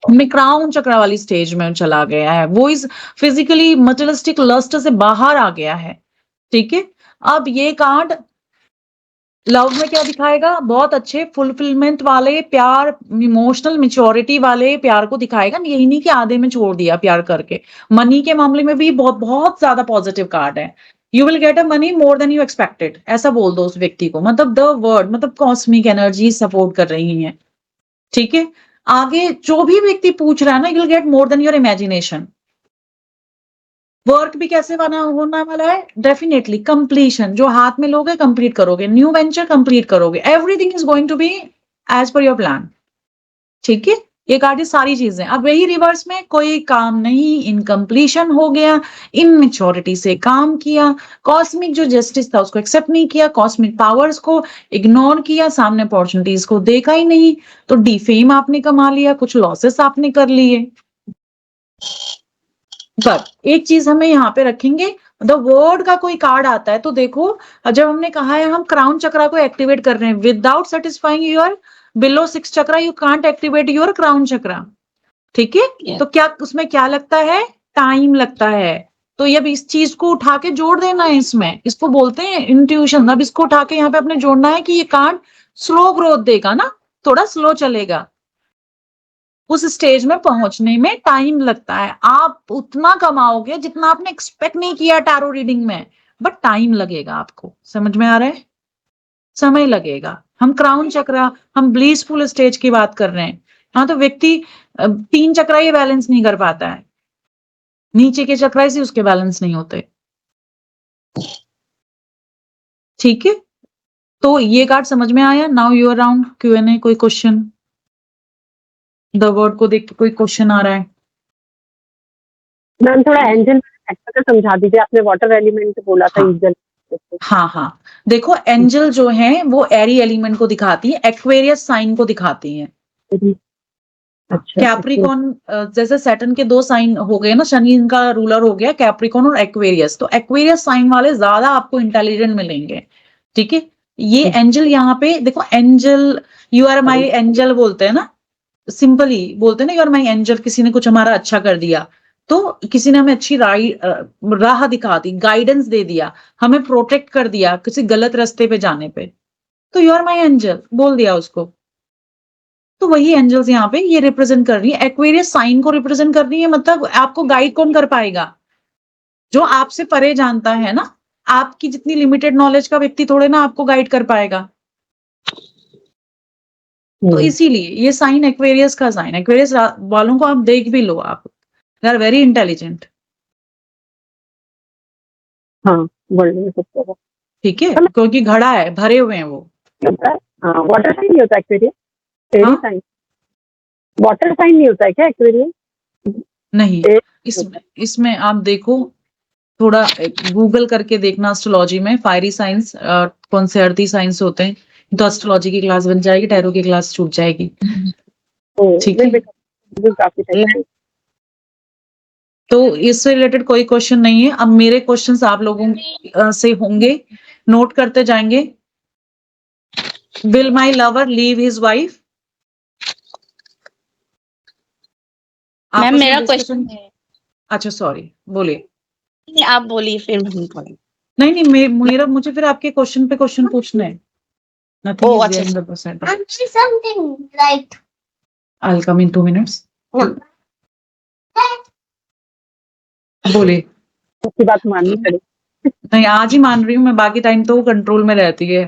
A: क्राउन चक्र वाली स्टेज में चला गया है, वो इस फिजिकली मटेरियलिस्टिक लस्ट से बाहर आ गया है, ठीक है। अब ये कार्ड लव में क्या दिखाएगा, बहुत अच्छे फुलफिलमेंट वाले प्यार, इमोशनल मेच्योरिटी वाले प्यार को दिखाएगा, यही नहीं कि आधे में छोड़ दिया प्यार करके। मनी के मामले में भी बहुत बहुत ज्यादा पॉजिटिव कार्ड है, you will get a money more than you expected, ऐसा बोल दो उस व्यक्ति को, मतलब द वर्ड, मतलब कॉस्मिक एनर्जी सपोर्ट कर रही है, ठीक है। आगे जो भी व्यक्ति पूछ रहा है ना, you will get more than your imagination. Work भी कैसे बना होना वाला है, डेफिनेटली कंप्लीशन, जो हाथ में लोगे कंप्लीट करोगे, न्यू वेंचर कंप्लीट करोगे, everything is going to be as per your plan, ठीक है। ये कार्ड सारी चीजें। अब वही रिवर्स में, कोई काम नहीं, इनकम्प्लीशन हो गया, इमेच्योरिटी से काम किया, कॉस्मिक जो जस्टिस था उसको एक्सेप्ट नहीं किया, कॉस्मिक पावर्स को इग्नोर किया, सामने अपॉर्चुनिटीज को देखा ही नहीं, तो डिफेम आपने कमा लिया, कुछ लॉसेस आपने कर लिए। बट एक चीज हमें यहाँ पे रखेंगे, द वर्ड का कोई कार्ड आता है तो देखो, जब हमने कहा है हम क्राउन चक्रा को एक्टिवेट कर रहे हैं, without satisfying your below 6 chakra you can't activate your crown chakra, ठीक है। तो क्या उसमें क्या लगता है, टाइम लगता है, तो ये अब इस चीज को उठा के जोड़ देना है इसमें, इसको बोलते हैं इंट्यूशन। अब इसको उठा के यहाँ पे अपने जोड़ना है कि ये कार्ड स्लो ग्रोथ देगा ना, थोड़ा स्लो चलेगा, उस स्टेज में पहुंचने में टाइम लगता है। आप उतना कमाओगे जितना आपने एक्सपेक्ट नहीं किया टैरो रीडिंग में, बट टाइम लगेगा आपको। समझ में आ रहा है? समय लगेगा। हम क्राउन चक्रा, हम ब्लीसफुल स्टेज की बात कर रहे हैं। हाँ, तो व्यक्ति 3 चक्रा ये बैलेंस नहीं कर पाता है, नीचे के चक्रा से उसके बैलेंस नहीं होते। ठीक है, तो ये कार्ड समझ में आया। Now you around Q&A। कोई क्वेश्चन? द वर्ड को देख के कोई क्वेश्चन आ रहा है?
E: मैम थोड़ा एंजल फैक्टर का समझा दीजिए, आपने वाटर एलिमेंट बोला था
A: हाँ।
E: ईगल।
A: हाँ, देखो एंजल जो है वो एरी एलिमेंट को दिखाती है, एक्वेरियस साइन को दिखाती है।
E: अच्छा,
A: कैप्रिकॉन, जैसे सैटर्न के 2 साइन हो गए ना, शनि इनका रूलर हो गया, कैप्रिकॉन और एक्वेरियस। तो एक्वेरियस साइन वाले ज्यादा आपको इंटेलिजेंट मिलेंगे। ठीक है, ये एंजल यहाँ पे देखो, angel you are my angel बोलते हैं ना, सिंपली बोलते हैं ना, यू आर माई एंजल। किसी ने कुछ हमारा अच्छा कर दिया, तो किसी ने हमें अच्छी राह दिखा दी, गाइडेंस दे दिया, हमें प्रोटेक्ट कर दिया किसी गलत रास्ते पे जाने पे, तो यू आर माई एंजल बोल दिया उसको। तो वही एंजल्स यहाँ पे ये रिप्रेजेंट कर रही है, एक्वेरियस साइन को रिप्रेजेंट कर रही है। मतलब आपको गाइड कौन कर पाएगा? जो आपसे परे जानता है ना। आपकी जितनी लिमिटेड नॉलेज का व्यक्ति थोड़े ना आपको गाइड कर पाएगा। तो इसीलिए ये साइन एक्वेरियस का साइन, एक्वेरियस वालों को आप देख भी लो, आप दे आर वेरी इंटेलिजेंट।
E: हाँ, वर्ल्ड में सबसे ज्यादा।
A: ठीक है, क्योंकि घड़ा है, भरे हुए हैं वो।
E: वाटर साइन नहीं होता एक्वेरियम? एरी
A: हाँ?
E: साइन वाटर साइन नहीं होता है क्या एक्वेरियम?
A: नहीं, इसमें आप देखो, थोड़ा गूगल करके देखना एस्ट्रोलॉजी में फायरी साइंस कौन से अर्दी साइंस होते हैं, तो एस्ट्रोलॉजी की क्लास बन जाएगी, टैरो की क्लास छूट जाएगी। ठीक है,
E: काफी टाइम।
A: तो इससे रिलेटेड कोई क्वेश्चन नहीं है। अब मेरे क्वेश्चंस आप लोगों से होंगे, नोट करते जाएंगे। Will my lover leave his wife?
D: Ma'am मेरा क्वेश्चन है।
A: अच्छा सॉरी, बोलिए।
D: आप बोलिए फिर हम बोलेंगे।
A: नहीं, मुझे फिर आपके क्वेश्चन पे क्वेश्चन पूछने हैं। Nothing
D: Oh,
A: is
D: अच्छा,
A: there in the percent.
F: Something like
A: I'll come in 2 minutes. बोलिए।
E: उसकी बात माननी पड़ेगी।
A: नहीं, आज ही मान रही हूँ मैं, बाकी टाइम तो वो कंट्रोल में रहती है।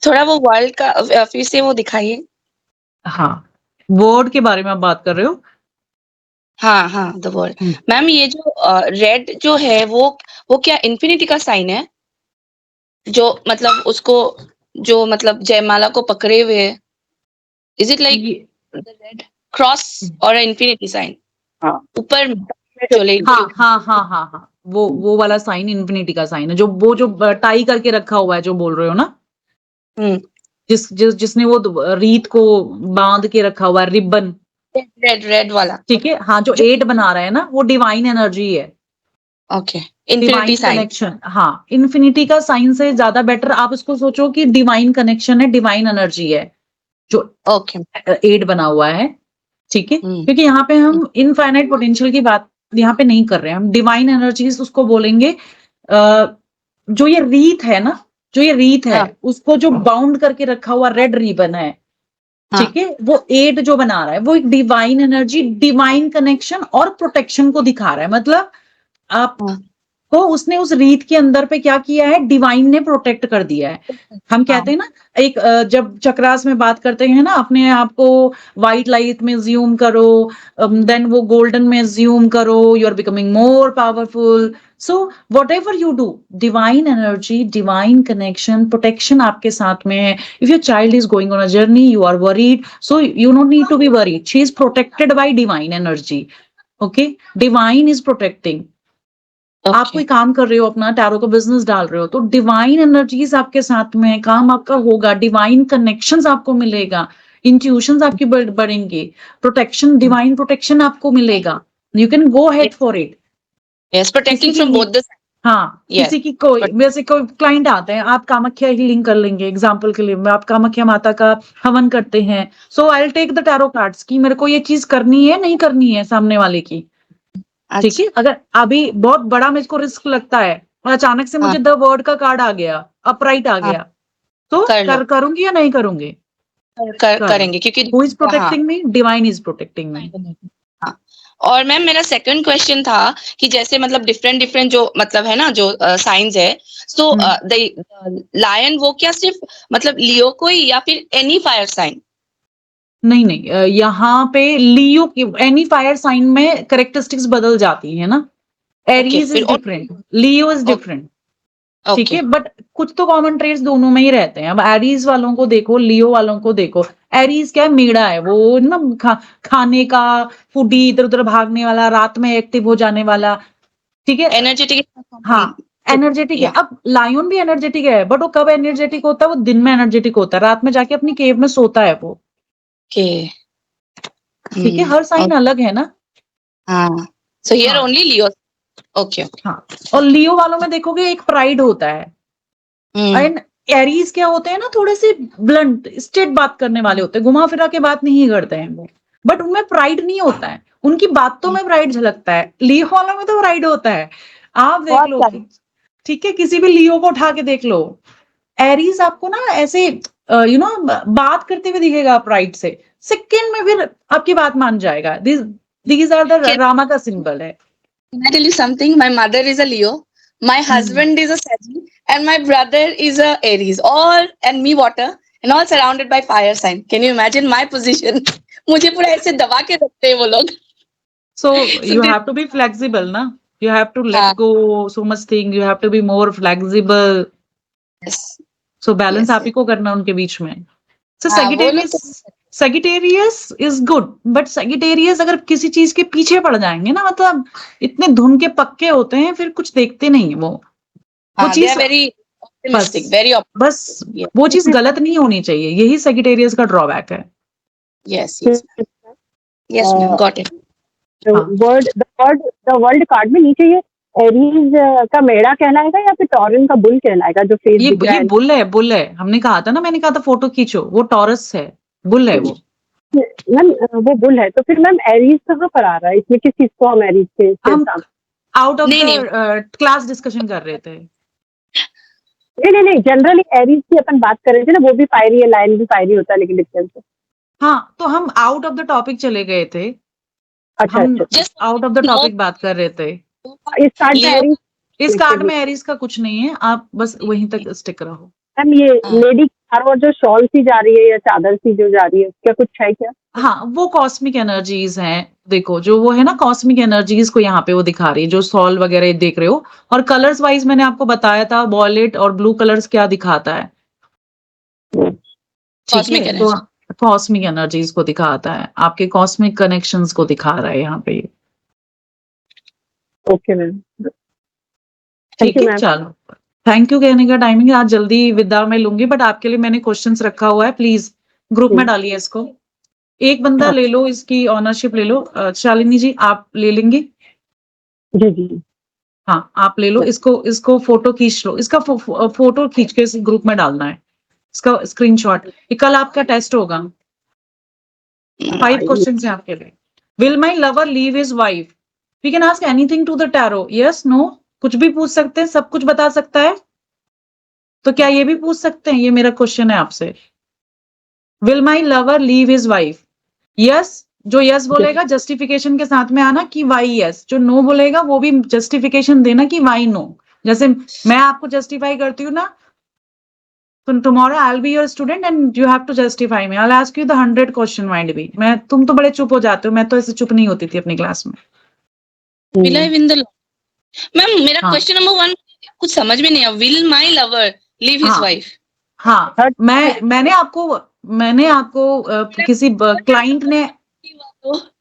D: थोड़ा वो वर्ल्ड का फिर से वो दिखाइए।
A: हाँ, वर्ड के बारे में आप बात कर रहे हो?
D: हाँ, द वर्ल्ड। मैम ये जो रेड जो है वो क्या इन्फिनिटी का साइन है? जो मतलब उसको जो मतलब जयमाला को पकड़े हुए है, is it like red cross और इन्फिनिटी साइन?
E: हाँ,
D: ऊपर
A: हाँ, वो वाला साइन इन्फिनिटी का साइन है, जो टाई करके रखा हुआ है, जो बोल रहे हो ना। जिसने वो रीत को बांध के रखा हुआ है, रिबन,
D: रेड वाला।
A: ठीक है, हाँ, जो 8 बना रहा है ना, वो डिवाइन एनर्जी है।
D: Okay, infinity sign.
A: कनेक्शन, हाँ, इन्फिनिटी का साइन से ज्यादा बेटर आप इसको सोचो कि डिवाइन कनेक्शन है, डिवाइन एनर्जी है जो
D: ओके
A: 8 बना हुआ है। ठीक है, क्योंकि यहाँ पे हम इनफाइनाइट पोटेंशियल की बात यहाँ पे नहीं कर रहे हैं, हम डिवाइन एनर्जीज उसको बोलेंगे। जो ये रीत है ना, जो ये रीत है, उसको जो बाउंड करके रखा हुआ रेड रिबन है, ठीक है, वो 8 जो बना रहा है, वो एक डिवाइन एनर्जी, डिवाइन कनेक्शन और प्रोटेक्शन को दिखा रहा है। मतलब आप तो उसने उस रीत के अंदर पे क्या किया है, डिवाइन ने प्रोटेक्ट कर दिया है। हम कहते हैं ना, एक जब चक्रास में बात करते हैं ना, अपने आप को व्हाइट लाइट में ज्यूम करो, देन वो गोल्डन में ज्यूम करो, you are becoming more powerful. So whatever you do, divine energy, divine connection, protection आपके साथ में है। If your child is going on a journey, you are worried, so you don't need to be worried, she is protected by divine energy. Okay, divine is protecting. आप कोई काम कर रहे हो, अपना टैरो का बिजनेस डाल रहे हो, तो डिवाइन एनर्जीज आपके साथ में है, काम आपका होगा, डिवाइन कनेक्शंस आपको मिलेगा, इंट्यूशंस आपकी बढ़ेंगे, प्रोटेक्शन, डिवाइन प्रोटेक्शन आपको मिलेगा, you can go head for it.
D: Yes, protecting from both the.
A: हाँ, किसी की कोई वैसे कोई क्लाइंट आते हैं, आप कामाख्या हीलिंग कर लेंगे, एग्जांपल के लिए आप कामाख्या माता का हवन करते हैं, so I will take the tarot cards की मेरे को ये चीज करनी है नहीं करनी है सामने वाले की। ठीक है, अगर अभी बहुत बड़ा मुझको रिस्क लगता है और अचानक से मुझे द वर्ड का कार्ड आ गया, अपराइट आ गया, तो करूंगी या नहीं करूंगी?
D: करेंगे, क्योंकि
A: Who is protecting me? Divine is protecting me.
D: हाँ। और मैम मेरा सेकंड क्वेश्चन था कि जैसे मतलब डिफरेंट जो मतलब है ना जो साइंस है, सो लायन वो क्या सिर्फ मतलब लियो को ही या फिर एनी फायर साइन?
A: नहीं नहीं, यहाँ पे लियो की एनी फायर साइन में करेक्टरिस्टिक्स बदल जाती है ना. Aries is different, Leo is different. ठीक है, बट कुछ तो कॉमन ट्रेड्स दोनों में ही रहते हैं. अब एरीज वालों को देखो, लियो वालों को देखो. एरीज क्या है, मेढ़ा है वो ना, खाने का, फूडी, इधर उधर भागने वाला, रात में एक्टिव हो जाने वाला. ठीक है,
D: एनर्जेटिक.
A: हाँ एनर्जेटिक है. अब लायन भी एनर्जेटिक है, बट वो कब एनर्जेटिक होता है? वो दिन में एनर्जेटिक होता है, रात में जाके अपनी केव में सोता है वो. ठीक है, हर साइन अलग है ना.
D: हाँ, so here only Leo. Okay.
A: हाँ, और लियो वालों में देखोगे एक प्राइड होता है, एंड एरीज क्या होते हैं ना, थोड़े से ब्लंट स्ट्रेट बात करने वाले होते हैं, घुमा फिरा के बात नहीं करते हैं वो, बट उनमें प्राइड नहीं होता है. उनकी बातों में प्राइड झलकता है. लियो वालों में तो प्राइड होता है. आप देख लो, ठीक है, किसी भी लियो को उठा के देख लो. एरीज आपको ना ऐसे बात करते हुए दिखेगा प्राइड से, सेकेंड में फिर आपकी बात मान जाएगा. दीज आर द रामा का सिंबल है.
D: Can I tell you something? My mother is a Leo, my husband is a Saggy, and my brother is a Aries. All and me water, and all surrounded by fire sign. Can you imagine my position? मुझे पूरा ऐसे दबा के रखते हैं वो लोग.
A: So you have to be flexible, na? You have to let go so much thing. You have to be more flexible.
D: Yes.
A: So balance आप ही को करना उनके बीच में. So Sagittarius is good, but Sagittarius अगर किसी चीज के पीछे पड़ जाएंगे ना, मतलब इतने धुन के पक्के होते हैं, फिर कुछ देखते नहीं वो चीज बस वो चीज गलत नहीं होनी चाहिए. यही Sagittarius का ड्रॉबैक है.
D: Yes, ma'am, got it.
E: The world card में नीचे ये एरीज का मेढ़ा कहलाएगा या फिर टॉरस का बुल कहलाएगा जो फेस दिख रहा है?
A: ये बुल है. हमने कहा था ना, मैंने कहा था फोटो खींचो, वो टॉरस है, बुल है वो.
E: मैम वो बुल है, तो फिर मैम एरीज कहाँ पर आ रहा है इसमें? किस चीज को हम एरीज के
A: हम out of the class discussion कर रहे थे.
E: नहीं, जनरली एरीज की अपन बात कर रहे थे ना, वो भी फायरी है, लायन भी फायरी होता है, लेकिन डिफरेंस है.
A: हाँ, तो हम आउट ऑफ द टॉपिक चले गए थे.
E: अच्छा,
A: आउट ऑफ द टॉपिक बात कर रहे थे. इस कार्ड में एरीज का कुछ नहीं है, आप बस वहीं तक स्टिक रहो.
E: मैम ये लेडी और जो शॉल सी जा रही है या चादर सी जो जा रही है, क्या कुछ है क्या?
A: हाँ, वो कॉस्मिक एनर्जीज हैं. देखो जो वो है ना, कॉस्मिक एनर्जीज को यहाँ पे वो दिखा रही है, जो सॉल वगैरह देख रहे हो. और कलर्स वाइज मैंने आपको बताया था, वॉयलेट और ब्लू कलर्स क्या दिखाता है. ठीक है, तो कॉस्मिक एनर्जीज को दिखाता है, आपके कॉस्मिक कनेक्शंस को दिखा रहा है यहाँ पे.
E: ओके मैम,
A: ठीक है, चलो थैंक यू कहने का टाइमिंग. आज जल्दी विदा में लूंगी, बट आपके लिए मैंने क्वेश्चंस रखा हुआ है, प्लीज ग्रुप में डालिए इसको. एक बंदा ले लो, इसकी ऑनरशिप ले लो. शालिनी जी आप ले लेंगे?
E: जी.
A: हाँ आप ले लो इसको फोटो खींच लो. इसका फोटो खींच के इस ग्रुप में डालना है, इसका स्क्रीनशॉट. कल आपका टेस्ट होगा. 5 क्वेश्चंस हैं आपके लिए. Will my lover leave his wife? We can ask anything to the tarot. Yes, no, कुछ भी पूछ सकते हैं, सब कुछ बता सकता है. तो क्या ये भी पूछ सकते हैं? ये मेरा क्वेश्चन है आपसे. Will my lover leave his wife? Yes, जो यस बोलेगा जस्टिफिकेशन के साथ में आना कि वाई यस. जो नो बोलेगा वो भी जस्टिफिकेशन देना कि वाई नो. जैसे मैं आपको जस्टिफाई करती हूँ ना, तो tomorrow I will be your student and you have to justify me. I will ask you the 100 question. Mind भी तुम तो बड़े चुप हो जाते हो, मैं तो ऐसे चुप नहीं होती थी अपनी क्लास में.
D: मैम मेरा क्वेश्चन नंबर 1 कुछ समझ में नहीं आया. Will my lover leave his wife?
A: हाँ, मैंने आपको किसी क्लाइंट ने,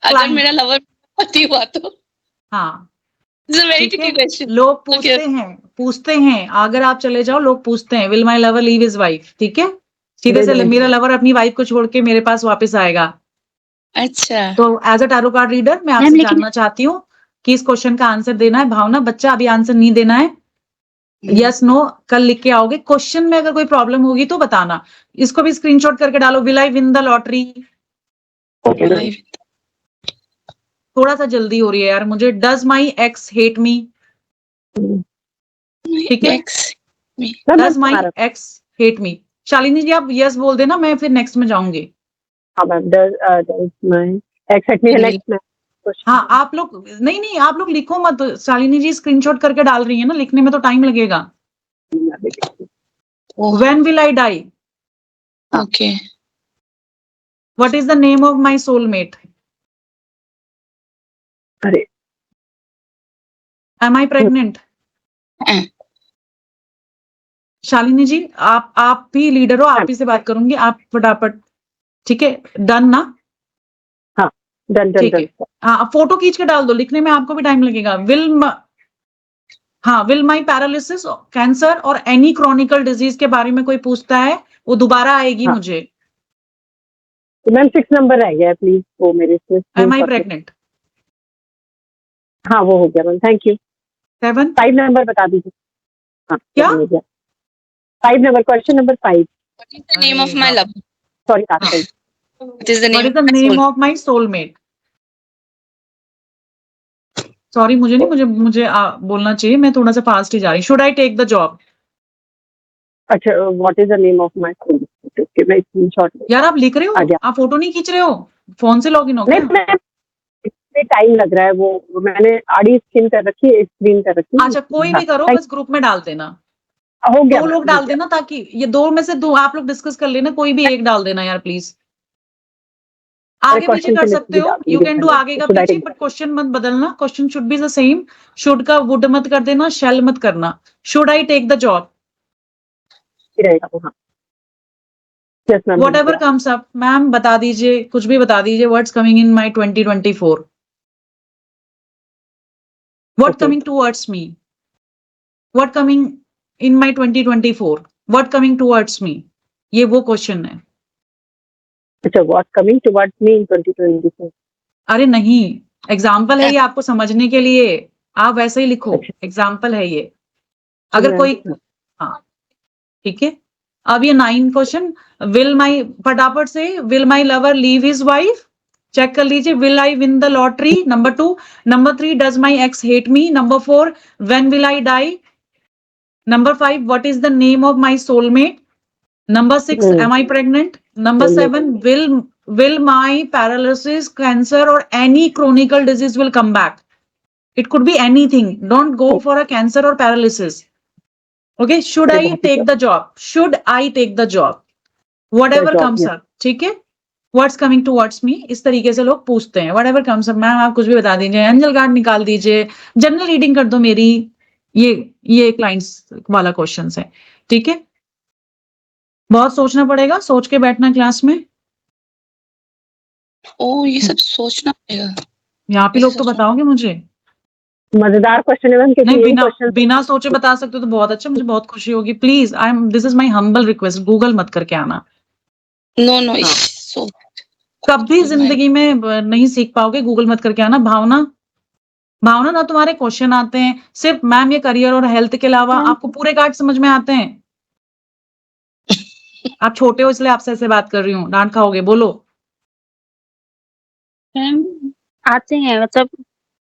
D: अगर मेरा लवर पति हुआ तो?
A: हाँ,
D: वेरी ट्रिकी क्वेश्चन.
A: लोग पूछते हैं अगर आप चले जाओ, लोग पूछते हैं will my lover leave his wife. ठीक है, सीधे से मेरा लवर अपनी वाइफ को छोड़ के मेरे पास वापस आएगा.
D: अच्छा,
A: तो as a tarot card reader मैं आपसे जानना चाहती हूँ कि इस क्वेश्चन का आंसर देना है. भावना बच्चा अभी आंसर नहीं देना है. यस नो कल लिख के आओगे. क्वेश्चन में अगर कोई प्रॉब्लम होगी तो बताना. इसको भी स्क्रीनशॉट करके डालो. Will I win the lottery? थोड़ा सा जल्दी हो रही है यार मुझे। Does my ex hate me? ठीक है, does my ex hate me. Shalini ji आप यस बोल देना, मैं फिर नेक्स्ट में जाऊंगी।
E: हाँ ma'am, does my ex hate me? Next ma'am
A: हाँ आप लोग नहीं आप लोग लिखो मत, शालिनी जी स्क्रीनशॉट करके डाल रही है ना, लिखने में तो टाइम लगेगा। When will I die?
D: Okay,
A: what is the name of my soulmate?
E: अरे
A: am I pregnant? Shalini ji आप भी लीडर हो, आप ही से बात करूंगी, आप फटाफट। ठीक है, डन ना?
E: डन
A: ठीक है, हाँ फोटो खींच के डाल दो, लिखने में आपको भी टाइम लगेगा। विल माई पैरालिसिस, कैंसर और एनी क्रॉनिकल डिजीज के बारे में कोई पूछता है वो दोबारा आएगी
E: हाँ।
A: मुझे।
E: तो मैम 6 नंबर रह गया है, प्लीज वो मेरे से।
A: M I pregnant?
E: हाँ वो हो गया मैम, थैंक यू।
A: 7
E: 5 नंबर बता दीजिए। हाँ
A: क्या?
E: 5 number, question number 5।
D: What is the name of my lover?
E: Sorry last time.
D: What is the
A: What
D: name
A: is the
D: of my
A: name
D: soul?
A: of my soulmate? Sorry मुझे नहीं, मुझे बोलना चाहिए, मैं थोड़ा सा फास्ट ही जा रही। Should I take the job?
E: अच्छा, what is the name of my school? Okay, मैं स्क्रीनशॉट।
A: यार आप लिख रहे
E: आ
A: हो,
E: गया।
A: आप फोटो नहीं खींच रहे हो, फोन से लॉगिन हो
E: नहीं
A: क्या?
E: मैम, इसमें टाइम लग रहा है, वो मैंने आड़ी स्क्रीन कर रखी है, स्क्रीन कर रखी है।
A: अच्छा कोई भी करो, बस ग्रुप में डाल देना।
E: हो गया
A: 2 लोग
E: मैम,
A: डाल देना, ताकि ये 2 में से 2 आप लोग डिस्कस कर लेना, कोई भी एक डाल देना यार प्लीज। आगे पीछे
E: क्वेश्चन
A: कर
E: की लिस्ट
A: सकते
E: भी
A: हो,
E: डाल
A: यू
E: दीजिए
A: कैन डू
E: पहले।
A: आगे का
E: Should I
A: पीछे,
E: take
A: बट क्वेश्चन मत बदलना, question should be the same. Should का वुड मत कर देना, शेल मत करना। Should I take the job?
E: ही रहेगा वो? हाँ yes ma'am.
A: Whatever comes up, ma'am बता दीजिए, कुछ भी बता दीजिए। What's coming in my 2024? What
E: Okay.
A: Coming towards me? What coming in my 2024? What coming towards me? ये वो क्वेश्चन है।
E: अच्छा, व्हाट कमिंग टुवर्ड्स मी इन 2024?
A: अरे नहीं, एग्जाम्पल है ये आपको समझने के लिए, आप वैसे ही लिखो, एग्जाम्पल है ये। अगर कोई, हाँ ठीक है। अब ये 9 क्वेश्चन, विल माई, फटाफट से, will my lover leave his wife? Check कर लीजिए। Will I win the lottery? Number 2। Number 3, does my ex hate me? Number 4, when will I die? Number 5, what is the name of my soulmate? Number 6, am I pregnant? Number 7, will my paralysis, cancer or any chronic disease will come back? It could be anything. Don't go for a cancer or paralysis. Okay, should I take the job? Should I take the job? Whatever comes up, ठीक है? What's coming towards me? इस तरीके से लोग पूछते हैं। Whatever comes up, ma'am आप कुछ भी बता दीजिए, एंजल कार्ड निकाल दीजिए, जनरल रीडिंग कर दो मेरी। ये क्लाइंट्स वाला क्वेश्चन है, ठीक है? बहुत सोचना पड़ेगा, सोच के बैठना क्लास में।
D: ओ ये सब सोचना पड़ेगा।
A: यहाँ पे लोग तो बताओगे मुझे।
E: मजेदार क्वेश्चन है मैम, क्योंकि
A: नहीं,
E: यही क्वेश्चन
A: बिना सोचे बता सकते हो तो बहुत अच्छा, मुझे बहुत खुशी होगी। Please, this is my humble request, Google मत करके आना।
D: नो नो, सो
A: कभी जिंदगी में नहीं सीख पाओगे, गूगल मत करके आना। भावना ना तुम्हारे क्वेश्चन आते हैं सिर्फ मैम ये करियर और हेल्थ के अलावा, आपको पूरे कार्ड समझ में आते हैं। आप छोटे हो इसलिए आपसे ऐसे बात कर रही हूँ, डांट खाओगे। बोलो।
C: मैम आते हैं, मतलब